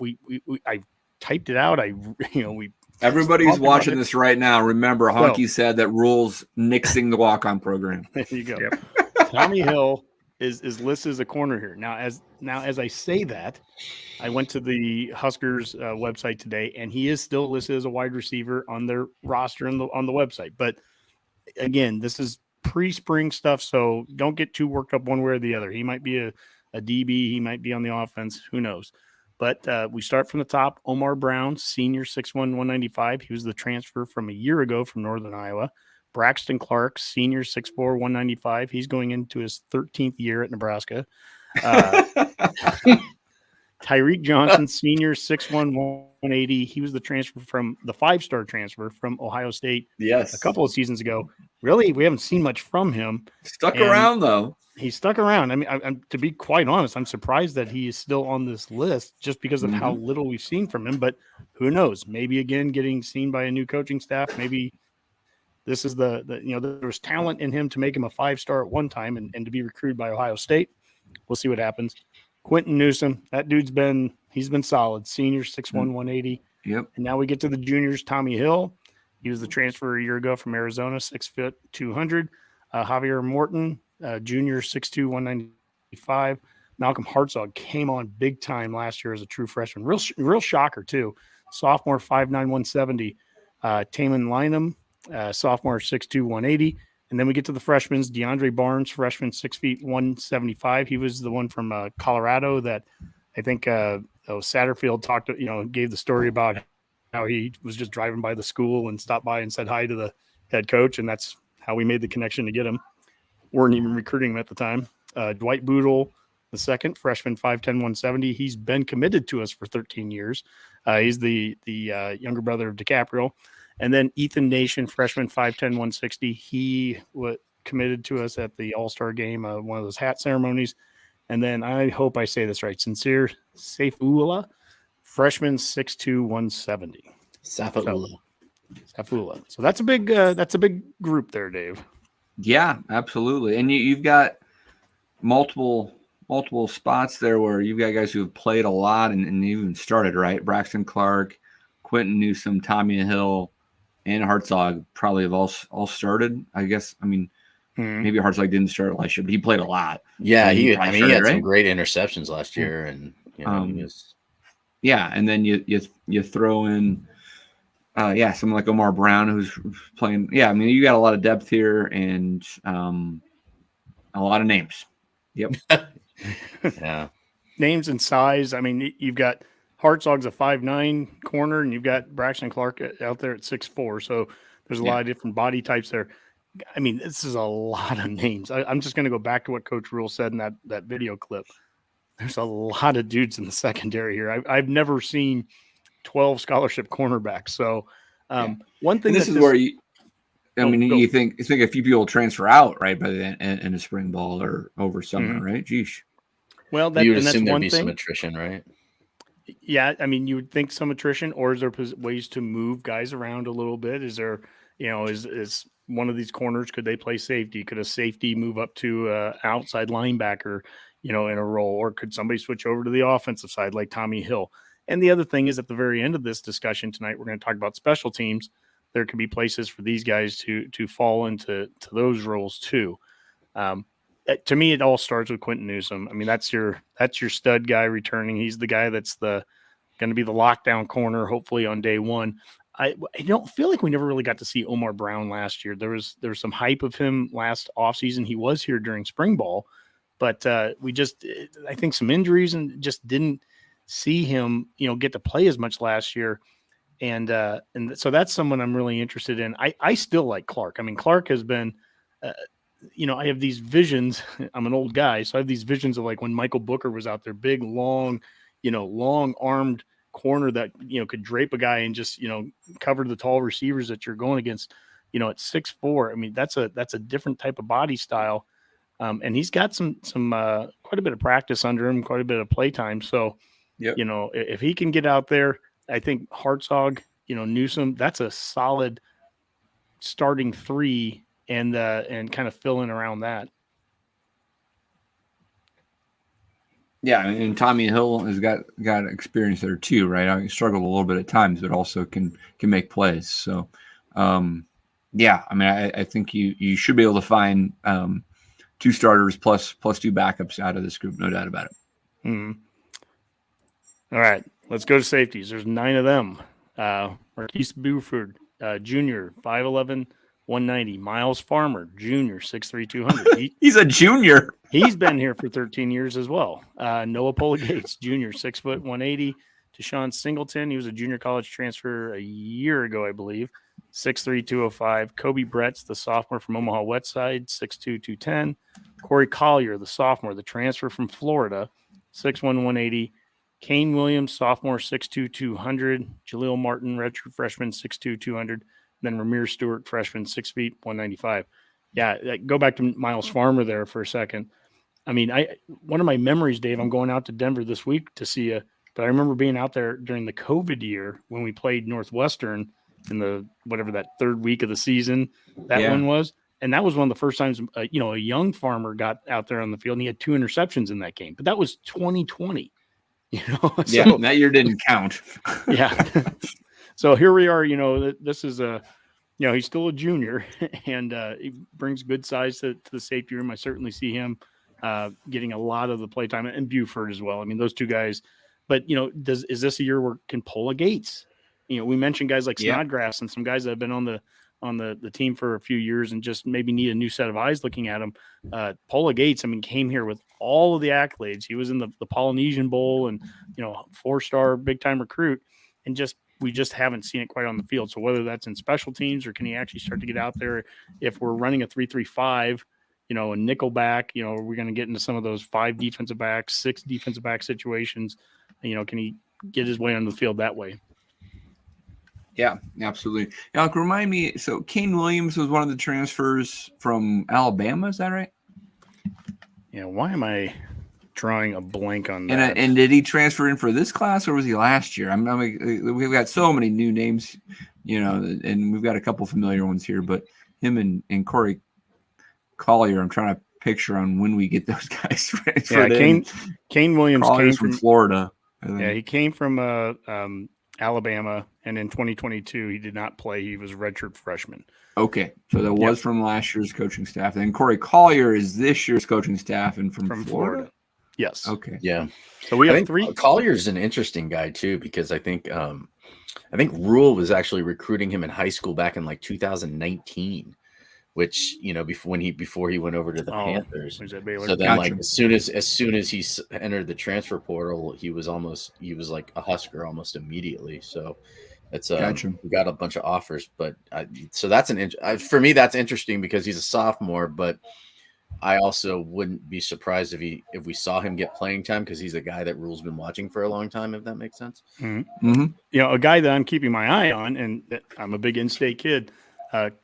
I typed it out. Everybody's watching this right now. Remember, Honky said that Rule's nixing the walk-on program. There you go. Yep. Tommy Hill is listed as a corner here. Now as I say that, I went to the Huskers website today, and he is still listed as a wide receiver on their roster on the website. But again, this is pre-spring stuff, so don't get too worked up one way or the other. He might be a DB, he might be on the offense, who knows. But we start from the top. Omar Brown, senior, 6'1", 195. He was the transfer from a year ago from Northern Iowa. Braxton Clark, senior, 6'4", 195. He's going into his 13th year at Nebraska. Tyreek Johnson, senior, 6'1", 180. He was the transfer from the 5-star transfer from Ohio State a couple of seasons ago. Really, we haven't seen much from him. Stuck around, though. He stuck around. I mean, I'm to be quite honest, I'm surprised that he is still on this list just because of how little we've seen from him. But who knows? Maybe, again, getting seen by a new coaching staff. Maybe this is there was talent in him to make him a 5-star at one time and to be recruited by Ohio State. We'll see what happens. Quentin Newsom, that dude's been solid. Senior, 6'1", 180. Yep. And now we get to the juniors. Tommy Hill, he was the transfer a year ago from Arizona, 6 foot 200. Javier Morton, junior, 6'2", 195. Malcolm Hartzog came on big time last year as a true freshman. Real shocker too. Sophomore, 5'9", 170. Taman Lynham, sophomore, 6'2", 180. And then we get to the freshmen. DeAndre Barnes, freshman, 6 feet, 175. He was the one from Colorado that I think Satterfield gave the story about how he was just driving by the school and stopped by and said hi to the head coach, and that's how we made the connection to get him. Weren't even recruiting him at the time. Dwight Boodle, the second, freshman, 5'10", 170. He's been committed to us for 13 years. He's the younger brother of DiCaprio. And then Ethan Nation, freshman, 5'10", 160. He was committed to us at the All-Star game, one of those hat ceremonies. And then I hope I say this right, Sincere Safeula, freshman, 6'2", 170. Safula. So that's a big group there, Dave. Yeah, absolutely. And you've got multiple spots there where you've got guys who have played a lot and even started, right? Braxton Clark, Quentin Newsome, Tommy Hill, and Hartzog probably have all started. I guess. I mean, maybe Hartzog didn't start last year, but he played a lot. Yeah, he he had right? some great interceptions last year, and he was. Yeah, and then you throw in, someone like Omar Brown who's playing. Yeah, I mean, you got a lot of depth here and a lot of names. Yep. Yeah. Names and size. I mean, you've got Hartzog's a 5'9" corner, and you've got Braxton Clark out there at 6'4". So there's a lot of different body types there. I mean, this is a lot of names. I'm just going to go back to what Coach Rule said in that video clip. There's a lot of dudes in the secondary here. I've never seen 12 scholarship cornerbacks. So one thing, and this is where you think a few people transfer out, right, by the in the spring ball or over summer, right? Geesh. Well, you would assume there'd be some attrition, right? Yeah, I mean, you would think some attrition, or is there ways to move guys around a little bit? Is there, is one of these corners, could they play safety? Could a safety move up to outside linebacker, in a role, or could somebody switch over to the offensive side like Tommy Hill? And the other thing is, at the very end of this discussion tonight, we're going to talk about special teams. There could be places for these guys to fall into those roles too. To me, it all starts with Quentin Newsome. I mean, that's your stud guy returning. He's the guy that's going to be the lockdown corner, hopefully on day one. I don't feel like we never really got to see Omar Brown last year. There was some hype of him last offseason. He was here during spring ball, but I think some injuries and just didn't see him, get to play as much last year. And so that's someone I'm really interested in. I still like Clark. I mean, Clark has been, I have these visions. I'm an old guy, so I have these visions of like when Michael Booker was out there, big, long, long-armed corner that, could drape a guy and just, cover the tall receivers that you're going against, at 6'4". I mean, that's a different type of body style. And he's got some quite a bit of practice under him, quite a bit of play time. So, if he can get out there, I think Hartzog, Newsome, that's a solid starting three, and kind of fill in around that. Yeah, and Tommy Hill has got experience there too, right? I mean, he struggled a little bit at times, but also can make plays. So, I mean, I think you should be able to find two starters plus two backups out of this group, no doubt about it. Mm-hmm. All right, let's go to safeties. There's 9 of them. Marquise Buford, Jr., 5'11", 190. Miles Farmer, Jr., 6'3", 200. He's a junior. He's been here for 13 years as well. Noah Pola-Gates, Jr., 6', 180. Deshaun Singleton, he was a junior college transfer a year ago, I believe, 6'3", 205. Kobe Bretz, the sophomore from Omaha Westside, 6'2", 210. Corey Collier, the sophomore, the transfer from Florida, 6'1", 180. Kane Williams, sophomore, 6'2", 200. Jaleel Martin, redshirt freshman, 6'2", 200. Then Ramir Stewart, freshman, 6 feet, 195. Yeah, go back to Miles Farmer there for a second. I mean, one of my memories, Dave, I'm going out to Denver this week to see you, but I remember being out there during the COVID year when we played Northwestern in the whatever that third week of the season that one was. And that was one of the first times, a young Farmer got out there on the field, and he had 2 interceptions in that game. But that was 2020. So, that year didn't count. Yeah. So here we are, this is he's still a junior, and he brings good size to the safety room. I certainly see him getting a lot of the play time, and Buford as well. I mean, those two guys, but is this a year where can Pola-Gates, we mentioned guys like Snodgrass and some guys that have been on the team for a few years and just maybe need a new set of eyes looking at him. Pola-Gates, I mean, came here with all of the accolades. He was in the Polynesian Bowl and, 4-star big time recruit. And just, we just haven't seen it quite on the field. So whether that's in special teams or can he actually start to get out there, if we're running a 3-3-5, a nickel back, are we going to get into some of those 5 defensive backs, 6 defensive back situations? Can he get his way on the field that way? Yeah, absolutely. Now, remind me, so Kane Williams was one of the transfers from Alabama, is that right? Yeah, why am I drawing a blank on that? And did he transfer in for this class, or was he last year? We've got so many new names, and we've got a couple familiar ones here, but him and Corey Collier, I'm trying to picture on when we get those guys transferred in. Kane Williams Collier's came from Florida. Yeah, he came from Alabama, and in 2022 he did not play. He was a redshirt freshman. Okay, so that was from last year's coaching staff. And Corey Collier is this year's coaching staff and from Florida. Yes. Okay. Yeah. So we have 3. Collier's an interesting guy too, because I think Rule was actually recruiting him in high school back in like 2019, which before he went over to the Panthers. Was that Baylor? So then, like as soon as he entered the transfer portal, he was like a Husker almost immediately. So it's we got a bunch of offers, but so that's for me that's interesting because he's a sophomore, but I also wouldn't be surprised if we saw him get playing time because he's a guy that Rule's been watching for a long time, if that makes sense. Mm-hmm. Mm-hmm. A guy that I'm keeping my eye on, and I'm a big in-state kid,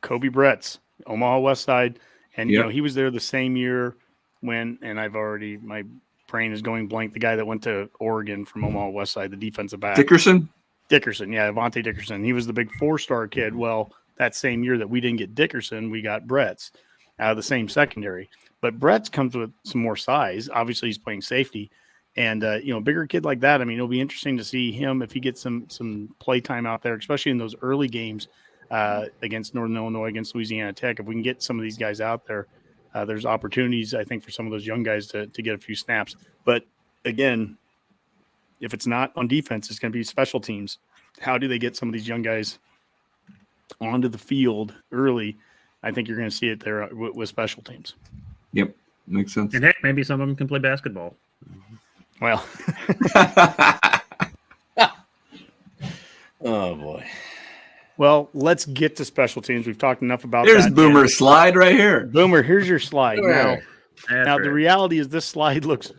Kobe Bretz, Omaha West Side, and he was there the same year my brain is going blank. The guy that went to Oregon from Omaha West Side, the defensive back, Dickerson, Avante Dickerson. He was the big 4-star kid. Well, that same year that we didn't get Dickerson, we got Bretz out of the same secondary. But Bretz comes with some more size. Obviously, he's playing safety, and bigger kid like that. I mean, it'll be interesting to see him if he gets some play time out there, especially in those early games against Northern Illinois, against Louisiana Tech. If we can get some of these guys out there, there's opportunities, I think, for some of those young guys to get a few snaps. But again, if it's not on defense, it's going to be special teams. How do they get some of these young guys onto the field early? I think you're going to see it there with special teams. Yep, makes sense. And heck, maybe some of them can play basketball. Well, oh boy. Well, let's get to special teams. We've talked enough about There's that. Boomer's slide right here. Boomer, here's your slide. Sure. Now the reality is this slide looks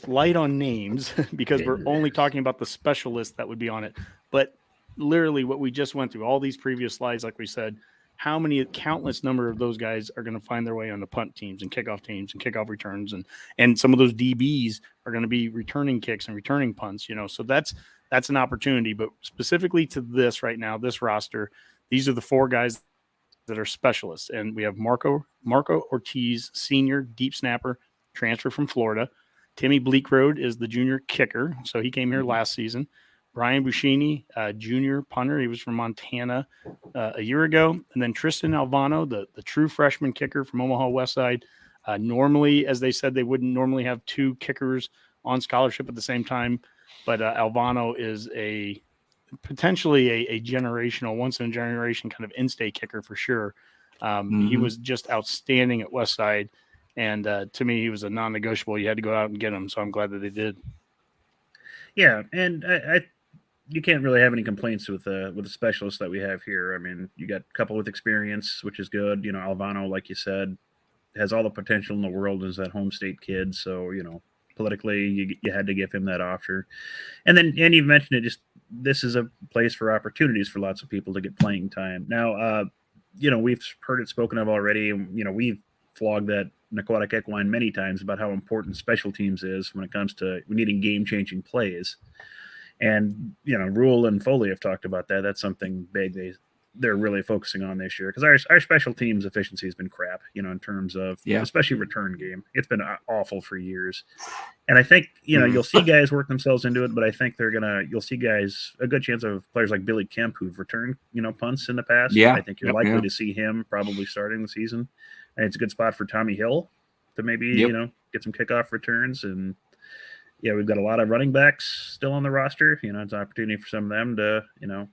light on names because we're only talking about the specialists that would be on it. But literally what we just went through, all these previous slides, like we said, how many countless number of those guys are going to find their way on the punt teams and kickoff returns, and some of those DBs are going to be returning kicks and returning punts, so that's an opportunity. But specifically to this right now, this roster, these are the 4 guys that are specialists, and we have Marco Ortiz, senior deep snapper, transfer from Florida. Timmy Bleekrode is the junior kicker, so he came here last season. Brian Buscini, junior punter. He was from Montana a year ago. And then Tristan Alvano, the true freshman kicker from Omaha West Side. Normally, as they said, they wouldn't normally have 2 kickers on scholarship at the same time. But Alvano is potentially a generational, once-in-a-generation kind of in-state kicker for sure. He was just outstanding at West Side. And to me, he was a non-negotiable. You had to go out and get him. So I'm glad that they did. Yeah, and you can't really have any complaints with the specialists that we have here. I mean, you got a couple with experience, which is good. Alvano, like you said, has all the potential in the world as that home state kid. So, politically, you had to give him that offer. And you mentioned it, just this is a place for opportunities for lots of people to get playing time. Now, we've heard it spoken of already. And, we've flogged that Naquatic Equine many times about how important special teams is when it comes to needing game-changing plays. And, Rule and Foley have talked about that. That's something big they're really focusing on this year because our special teams efficiency has been crap, in terms of especially return game. It's been awful for years. And I think, you'll see guys work themselves into it, but I think you'll see guys, a good chance of players like Billy Kemp who've returned, punts in the past. Yeah. I think you're likely to see him probably starting the season. And it's a good spot for Tommy Hill to maybe, get some kickoff returns. And we've got a lot of running backs still on the roster. It's an opportunity for some of them to,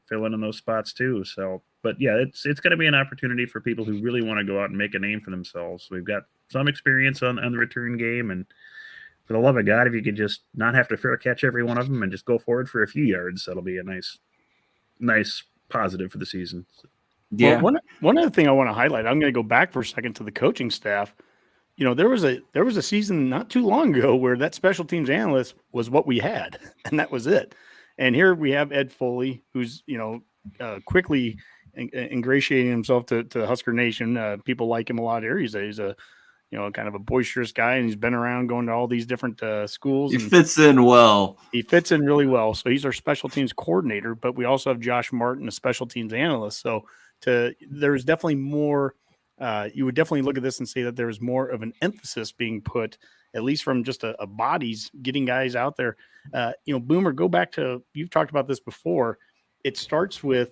fill in those spots too. So, but it's going to be an opportunity for people who really want to go out and make a name for themselves. We've got some experience on the return game, and for the love of God, if you could just not have to fair catch every one of them and just go forward for a few yards, that'll be a nice nice positive for the season. Yeah. Well, one other thing I want to highlight, I'm going to go back for a second to the coaching staff. You know, there was a season not too long ago where that special teams analyst was what we had, and that was it. And here we have Ed Foley, who's, you know, quickly ingratiating himself to Husker Nation. People like him a lot here. He's a you know, kind of a boisterous guy, and he's been around going to all these different schools. He and fits in well. He fits in really well. So he's our special teams coordinator, but we also have Josh Martin, a special teams analyst. So there's definitely more. You would definitely look at this and say that there's more of an emphasis being put, at least from just a bodies, getting guys out there. You know, Boomer, go back to, you've talked about this before. It starts with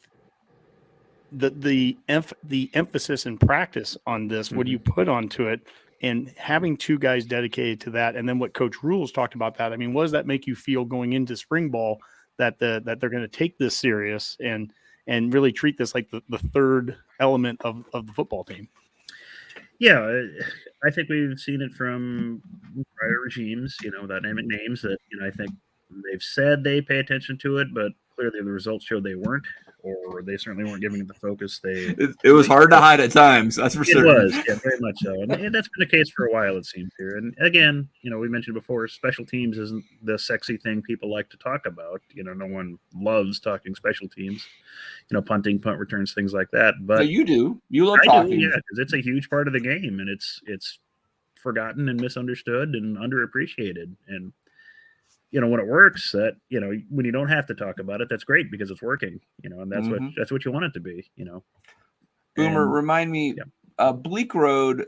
the emphasis and practice on this. What do you put onto it? And having two guys dedicated to that, and then what Coach Rules talked about that. I mean, what does that make you feel going into spring ball that that they're going to take this serious and really treat this like the third element of the football team? Yeah, I think we've seen it from prior regimes, you know, without naming names, that, you know, I think they've said they pay attention to it, but clearly the results showed they weren't, or they certainly weren't giving it the focus It was hard to hide at times. That's for certain. It was, yeah, very much so. And that's been the case for a while, it seems here. And again, you know, we mentioned before, special teams isn't the sexy thing people like to talk about. You know, no one loves talking special teams, you know, punting, punt returns, things like that. But So you do. You love I talking. do, yeah, because it's a huge part of the game, and it's forgotten and misunderstood and underappreciated. And you know, when it works, that, you know, when you don't have to talk about it, that's great because it's working. You know, and that's what you want it to be. You know, Boomer, And- remind me. yeah. Bleak Road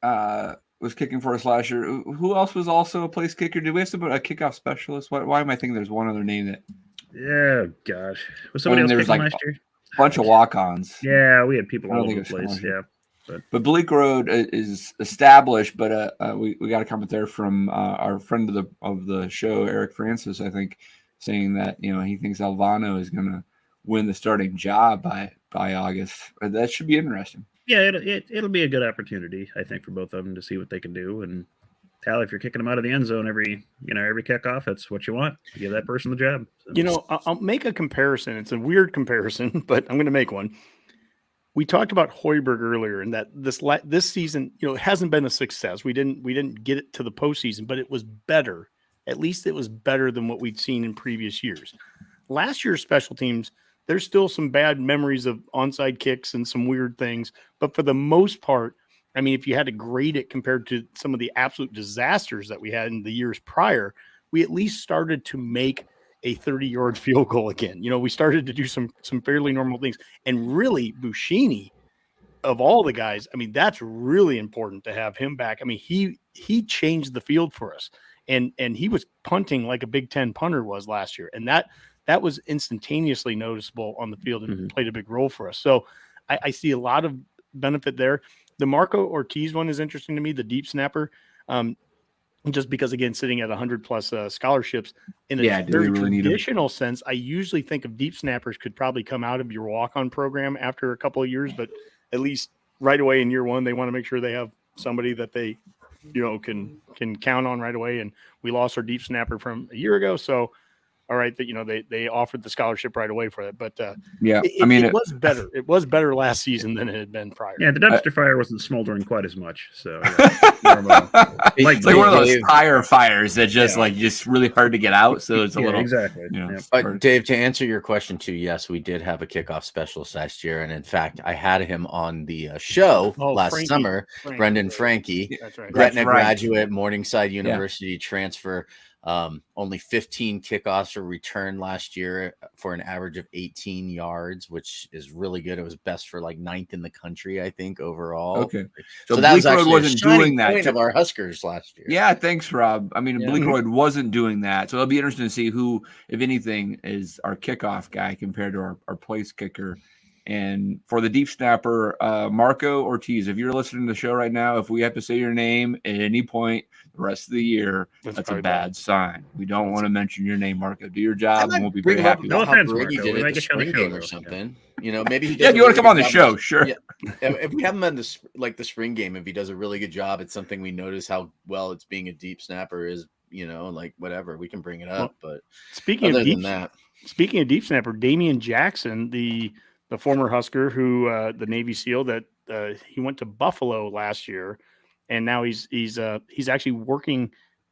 was kicking for us last year. Who else was also a place kicker? Did we have a kickoff specialist? Why am I thinking there's one other name that? Yeah, gosh, was somebody else there was kicking like last year? bunch of walk-ons. Yeah, we had people I all don't over think the it was place. scholarship. Yeah, But Bleak Road is established. But we got a comment there from our friend of the show, Eric Francis, I think, saying that, you know, he thinks Alvano is going to win the starting job by August. That should be interesting. yeah, it'll be a good opportunity, I think, for both of them to see what they can do. And Tal, if you're kicking them out of the end zone every kickoff, that's what you want. Give that person the job. So. You know, I'll make a comparison. It's a weird comparison, but I'm going to make one. We talked about Hoiberg earlier, and that this season, you know, it hasn't been a success. We didn't get it to the postseason, but it was better. At least it was better than what we'd seen in previous years. Last year's special teams, there's still some bad memories of onside kicks and some weird things, but for the most part, I mean, if you had to grade it compared to some of the absolute disasters that we had in the years prior, we at least started to make a 30-yard field goal again. You know, we started to do some fairly normal things. And really, Buschini, of all the guys, I mean, that's really important to have him back. I mean, he changed the field for us. And he was punting like a Big Ten punter was last year. And that was instantaneously noticeable on the field and played a big role for us. So I see a lot of benefit there. The Marco Ortiz one is interesting to me, the deep snapper. Just because, again, sitting at 100+ scholarships in a very traditional sense, I usually think of deep snappers could probably come out of your walk-on program after a couple of years, but at least right away in year one, they want to make sure they have somebody that they, you know, can count on right away. And we lost our deep snapper from a year ago, so all right, that, you know, they offered the scholarship right away for it. But it was better. It was better last season than it had been prior. Yeah, the dumpster fire wasn't smoldering quite as much. So it's like one of those tire fires that just really hard to get out. So it's a little exactly. You know, But Dave, to answer your question too, yes, we did have a kickoff specialist last year, and in fact, I had him on the show last summer. Brendan Frankie, That's right. Gretna graduate, Morningside University transfer. Only 15 kickoffs were returned last year for an average of 18 yards, which is really good. It was best for like 9th in the country, I think, overall. Okay. So that was actually wasn't doing that point of our Huskers last year. Yeah, thanks, Rob. I mean, Bleak Road wasn't doing that. So it'll be interesting to see who, if anything, is our kickoff guy compared to our place kicker. And for the deep snapper, Marco Ortiz, if you're listening to the show right now, if we have to say your name at any point the rest of the year, that's a bad sign. We don't want to mention your name, Marco. Do your job, and we'll be very happy. No offense, How Brady Marco. did We it might the get you on the spring show, game or though. something. You know, maybe he Yeah, does if you want to come on the show, job. sure. Yeah. If we have him on the spring game, if he does a really good job, it's something we notice how well it's being a deep snapper is. You know, like whatever, we can bring it up. But speaking other of deep, than that, speaking of deep snapper, Damian Jackson, the former Husker who the Navy SEAL that he went to Buffalo last year, and now he's actually working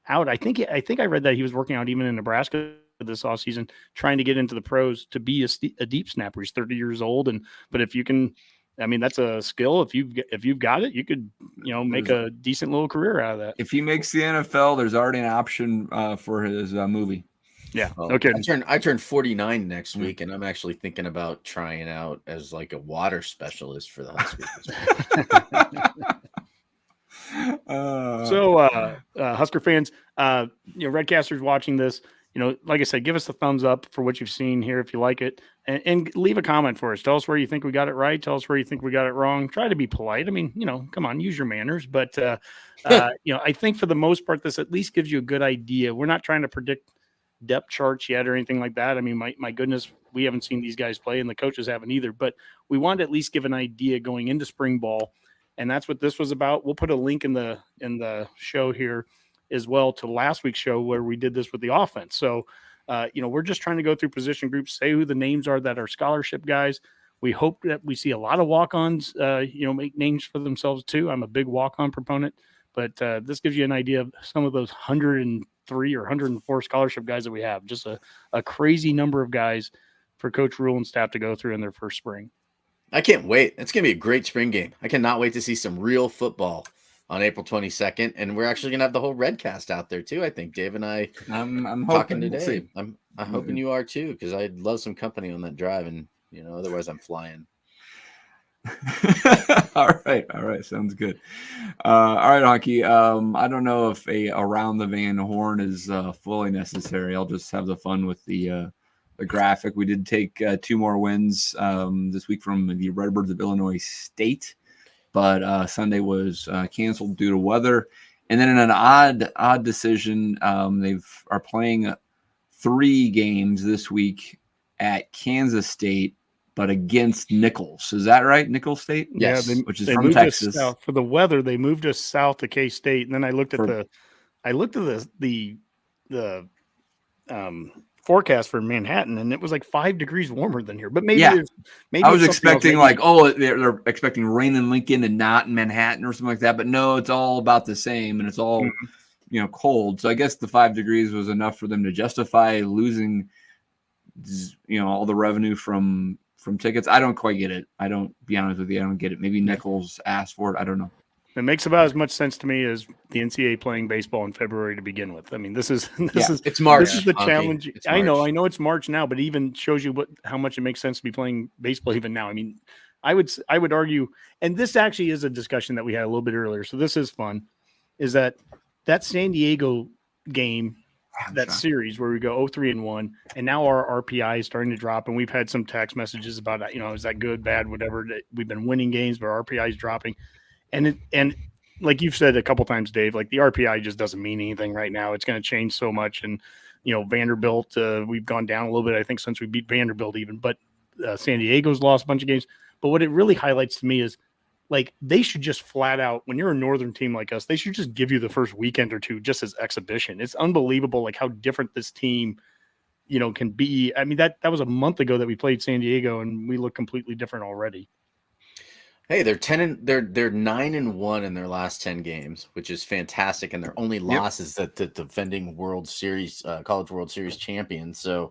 out. I think I read that he was working out even in Nebraska this offseason, trying to get into the pros to be a deep snapper. He's 30 years old, but if you can, I mean, that's a skill. If you've got it, you could make a decent little career out of that. If he makes the NFL, there's already an option for his movie. Yeah. Well, Okay. I turned 49 next week, and I'm actually thinking about trying out as like a water specialist for the Huskers. So, Husker fans, Redcasters watching this, like I said, give us a thumbs up for what you've seen here if you like it, and leave a comment for us. Tell us where you think we got it right. Tell us where you think we got it wrong. Try to be polite. I mean, come on, use your manners. But I think for the most part, this at least gives you a good idea. We're not trying to predict depth charts yet or anything like that. I mean, my goodness, we haven't seen these guys play, and the coaches haven't either. But we want to at least give an idea going into spring ball. And that's what this was about. We'll put a link in the show here as well to last week's show where we did this with the offense. So, we're just trying to go through position groups, say who the names are that are scholarship guys. We hope that we see a lot of walk-ons, make names for themselves too. I'm a big walk-on proponent, but this gives you an idea of some of those 103 or 104 scholarship guys that we have. Just a crazy number of guys for Coach Rule and staff to go through in their first spring. I can't wait. It's going to be a great spring game. I cannot wait to see some real football on April 22nd. And we're actually going to have the whole Redcast out there too. I think Dave and I I'm talking hoping today. I'm hoping you are too, because I'd love some company on that drive. And, otherwise I'm flying. All right. Sounds good. All right, Honky. I don't know if a around the Van Horn is fully necessary. I'll just have the fun with the graphic. We did take 2 more wins this week from the Redbirds of Illinois State, but Sunday was canceled due to weather. And then in an odd decision, they are playing 3 games this week at Kansas State, but against Nichols. Is that right? Nichols State? Yes. Yeah, which is they from moved Texas. us south. For the weather, they moved us south to K-State, and then I looked at the forecast for Manhattan, and it was like 5 degrees warmer than here. But maybe Yeah. maybe I was it's something expecting else. they're expecting rain in Lincoln and not in Manhattan or something like that. But no, it's all about the same, and it's all cold. So I guess the 5 degrees was enough for them to justify losing all the revenue from tickets. I don't quite get it. I don't get it. Maybe Nichols asked for it. I don't know. It makes about as much sense to me as the NCAA playing baseball in February to begin with. I mean, this is It's March. This is the Honky. challenge. It's I know March. it's March now, but even shows you how much it makes sense to be playing baseball even now. I mean, I would argue, and this actually is a discussion that we had a little bit earlier. So this is fun, is that San Diego game, that series where we go 0-3-1, and now our RPI is starting to drop, and we've had some text messages about is that good, bad, whatever. We've been winning games, but our RPI is dropping. And like you've said a couple times, Dave, like the RPI just doesn't mean anything right now. It's going to change so much. And, Vanderbilt, we've gone down a little bit, I think, since we beat Vanderbilt even. But San Diego's lost a bunch of games. But what it really highlights to me is, like, they should just flat out, when you're a northern team like us, they should just give you the first weekend or two just as exhibition. It's unbelievable, like, how different this team, can be. I mean, that was a month ago that we played San Diego, and we look completely different already. Hey, they're 9-1 in their last 10 games, which is fantastic, and their only loss is that the defending World Series, College World Series champions. So,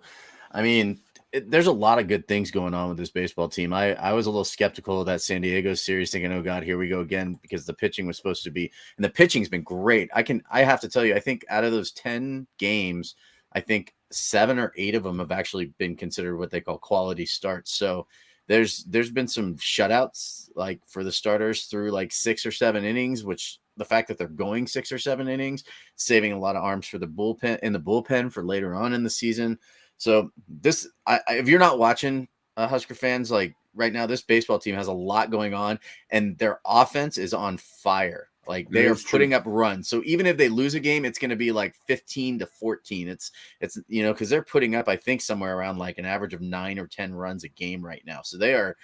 I mean, there's a lot of good things going on with this baseball team. I was a little skeptical of that San Diego series, thinking, oh God, here we go again, because the pitching was supposed to be, and the pitching's been great. I have to tell you, I think out of those 10 games, I think 7 or 8 of them have actually been considered what they call quality starts. So there's been some shutouts, like for the starters through like 6 or 7 innings, which the fact that they're going 6 or 7 innings, saving a lot of arms for the bullpen for later on in the season. So if you're not watching, Husker fans, like right now, this baseball team has a lot going on, and their offense is on fire. Like they are putting up runs. So even if they lose a game, it's going to be like 15-14. It's because they're putting up, I think, somewhere around like an average of 9 or 10 runs a game right now. So they are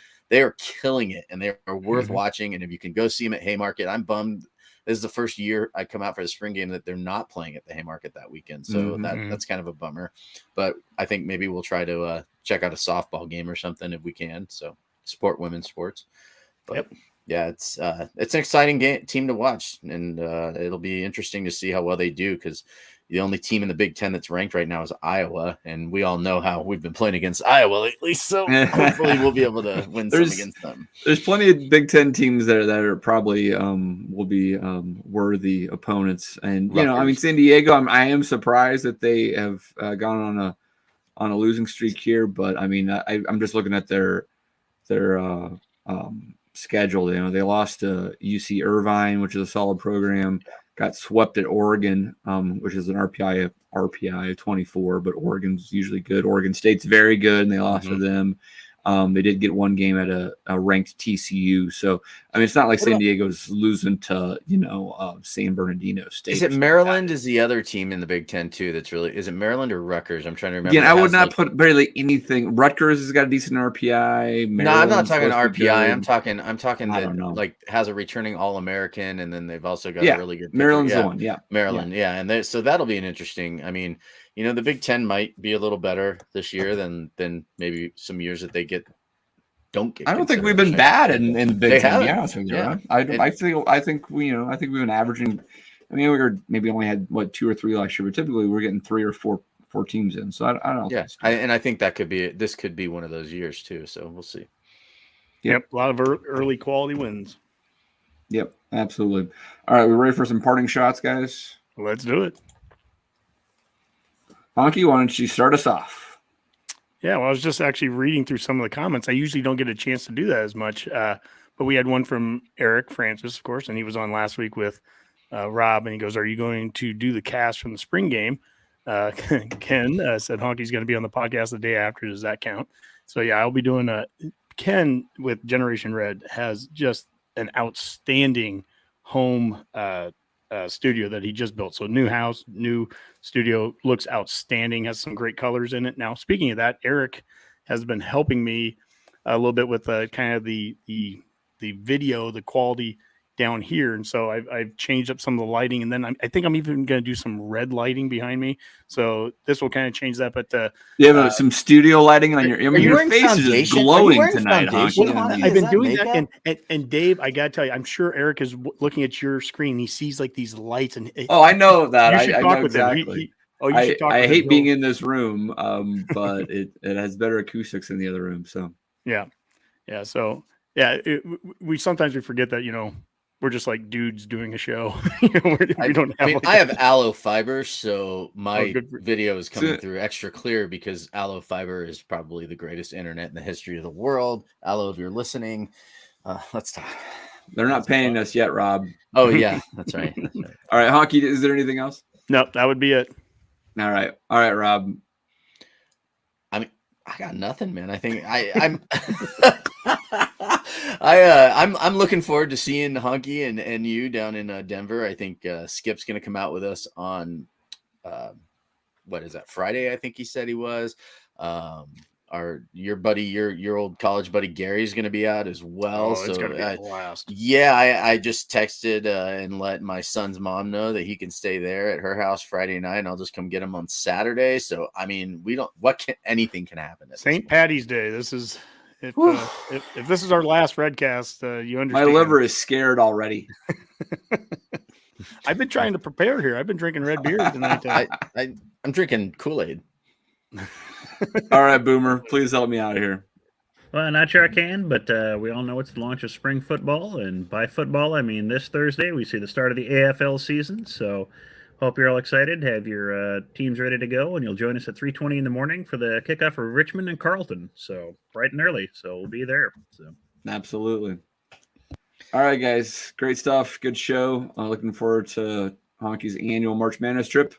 killing it, and they are worth watching. And if you can go see them at Haymarket, I'm bummed this is the first year I come out for the spring game that they're not playing at the Haymarket that weekend. So that's kind of a bummer. But I think maybe we'll try to check out a softball game or something if we can. So support women's sports. But yeah, it's an exciting team to watch, and it'll be interesting to see how well they do, because the only team in the Big Ten that's ranked right now is Iowa, and we all know how we've been playing against Iowa lately. So hopefully we'll be able to win some against them. There's plenty of Big Ten teams that are probably will be worthy opponents, and Rutgers. I mean, San Diego. I am surprised that they have gone on a losing streak here, but I mean, I'm just looking at their schedule. They lost to UC Irvine, which is a solid program. Got swept at Oregon, which is an RPI of 24, but Oregon's usually good. Oregon State's very good, and they lost to them. They did get one game at a ranked TCU. So, I mean, it's not like San Diego's losing to, San Bernardino State. Is it Maryland is the other team in the Big Ten too that's really – is it Maryland or Rutgers? I'm trying to remember. Yeah, I would not put barely anything. Rutgers has got a decent RPI. No, I'm not talking RPI. I'm talking that like has a returning All-American, and then they've also got a really good – Maryland's the one, Maryland, and so that'll be an interesting – I mean – the Big Ten might be a little better this year than maybe some years that they don't get. I don't think we've been bad in the Big Ten. To be honest with you, yeah. I think we've been averaging. I mean, we were maybe only had 2 or 3 last year, but typically we're getting 3 or 4 teams in. So I don't know. Yeah, and I think that this could be one of those years too. So we'll see. Yep, a lot of early quality wins. Yep, absolutely. All right, we ready for some parting shots, guys? Let's do it. Honky, why don't you start us off? Yeah, well, I was just actually reading through some of the comments. I usually don't get a chance to do that as much, but we had one from Eric Francis, of course, and he was on last week with Rob, and he goes, "Are you going to do the cast from the spring game?" Ken said Honky's going to be on the podcast the day after. Does that count? So, yeah, I'll be doing Ken with Generation Red has just an outstanding home studio that he just built. So new house, new studio, looks outstanding, has some great colors in it. Now, speaking of that, Eric has been helping me a little bit with kind of the video, the quality down here. And so I've changed up some of the lighting, and then I think I'm even going to do some red lighting behind me. So this will kind of change that. But you have some studio lighting on your face is just glowing tonight. I've been doing that. And Dave, I got to tell you, I'm sure Eric is looking at your screen. He sees like these lights. And I know that. You should talk know with exactly. I hate being in this room, but it has better acoustics in the other room. So yeah. So yeah, we sometimes forget that we're just like dudes doing a show. We don't have. I have aloe fiber, so my video is coming through extra clear because aloe fiber is probably the greatest internet in the history of the world. Aloe, if you're listening, let's talk. They're not paying us yet, Rob. Oh yeah, that's right. All right, Honky, is there anything else? No, that would be it. All right, Rob. I got nothing, man. I think I'm. I'm looking forward to seeing Honky and you down in Denver. I think Skip's going to come out with us on what is that, Friday? I think he said he was. Your buddy, your old college buddy Gary's going to be out as well. Oh, it's going to be a blast. Yeah, I just texted and let my son's mom know that he can stay there at her house Friday night, and I'll just come get him on Saturday. So I mean, anything can happen. St. Patty's Day. This is. If this is our last Redcast, you understand. My liver is scared already. I've been trying to prepare here. I've been drinking red beer tonight. I'm drinking Kool-Aid. All right, Boomer, please help me out of here. Well, not sure I can, but we all know it's the launch of spring football. And by football, I mean this Thursday we see the start of the AFL season. So hope you're all excited. Have your teams ready to go, and you'll join us at 3:20 in the morning for the kickoff for Richmond and Carleton. So bright and early. So we'll be there. So absolutely. All right, guys. Great stuff. Good show. Looking forward to Honky's annual March Madness trip.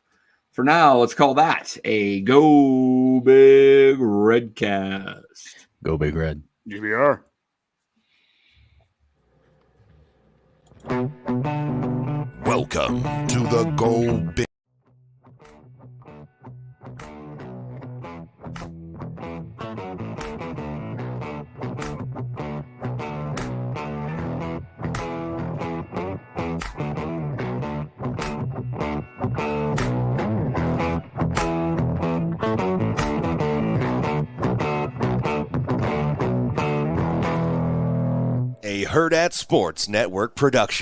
For now, let's call that a Go Big Redcast. Go Big Red. GBR. Welcome to the Go Big. Herd at Sports Network production.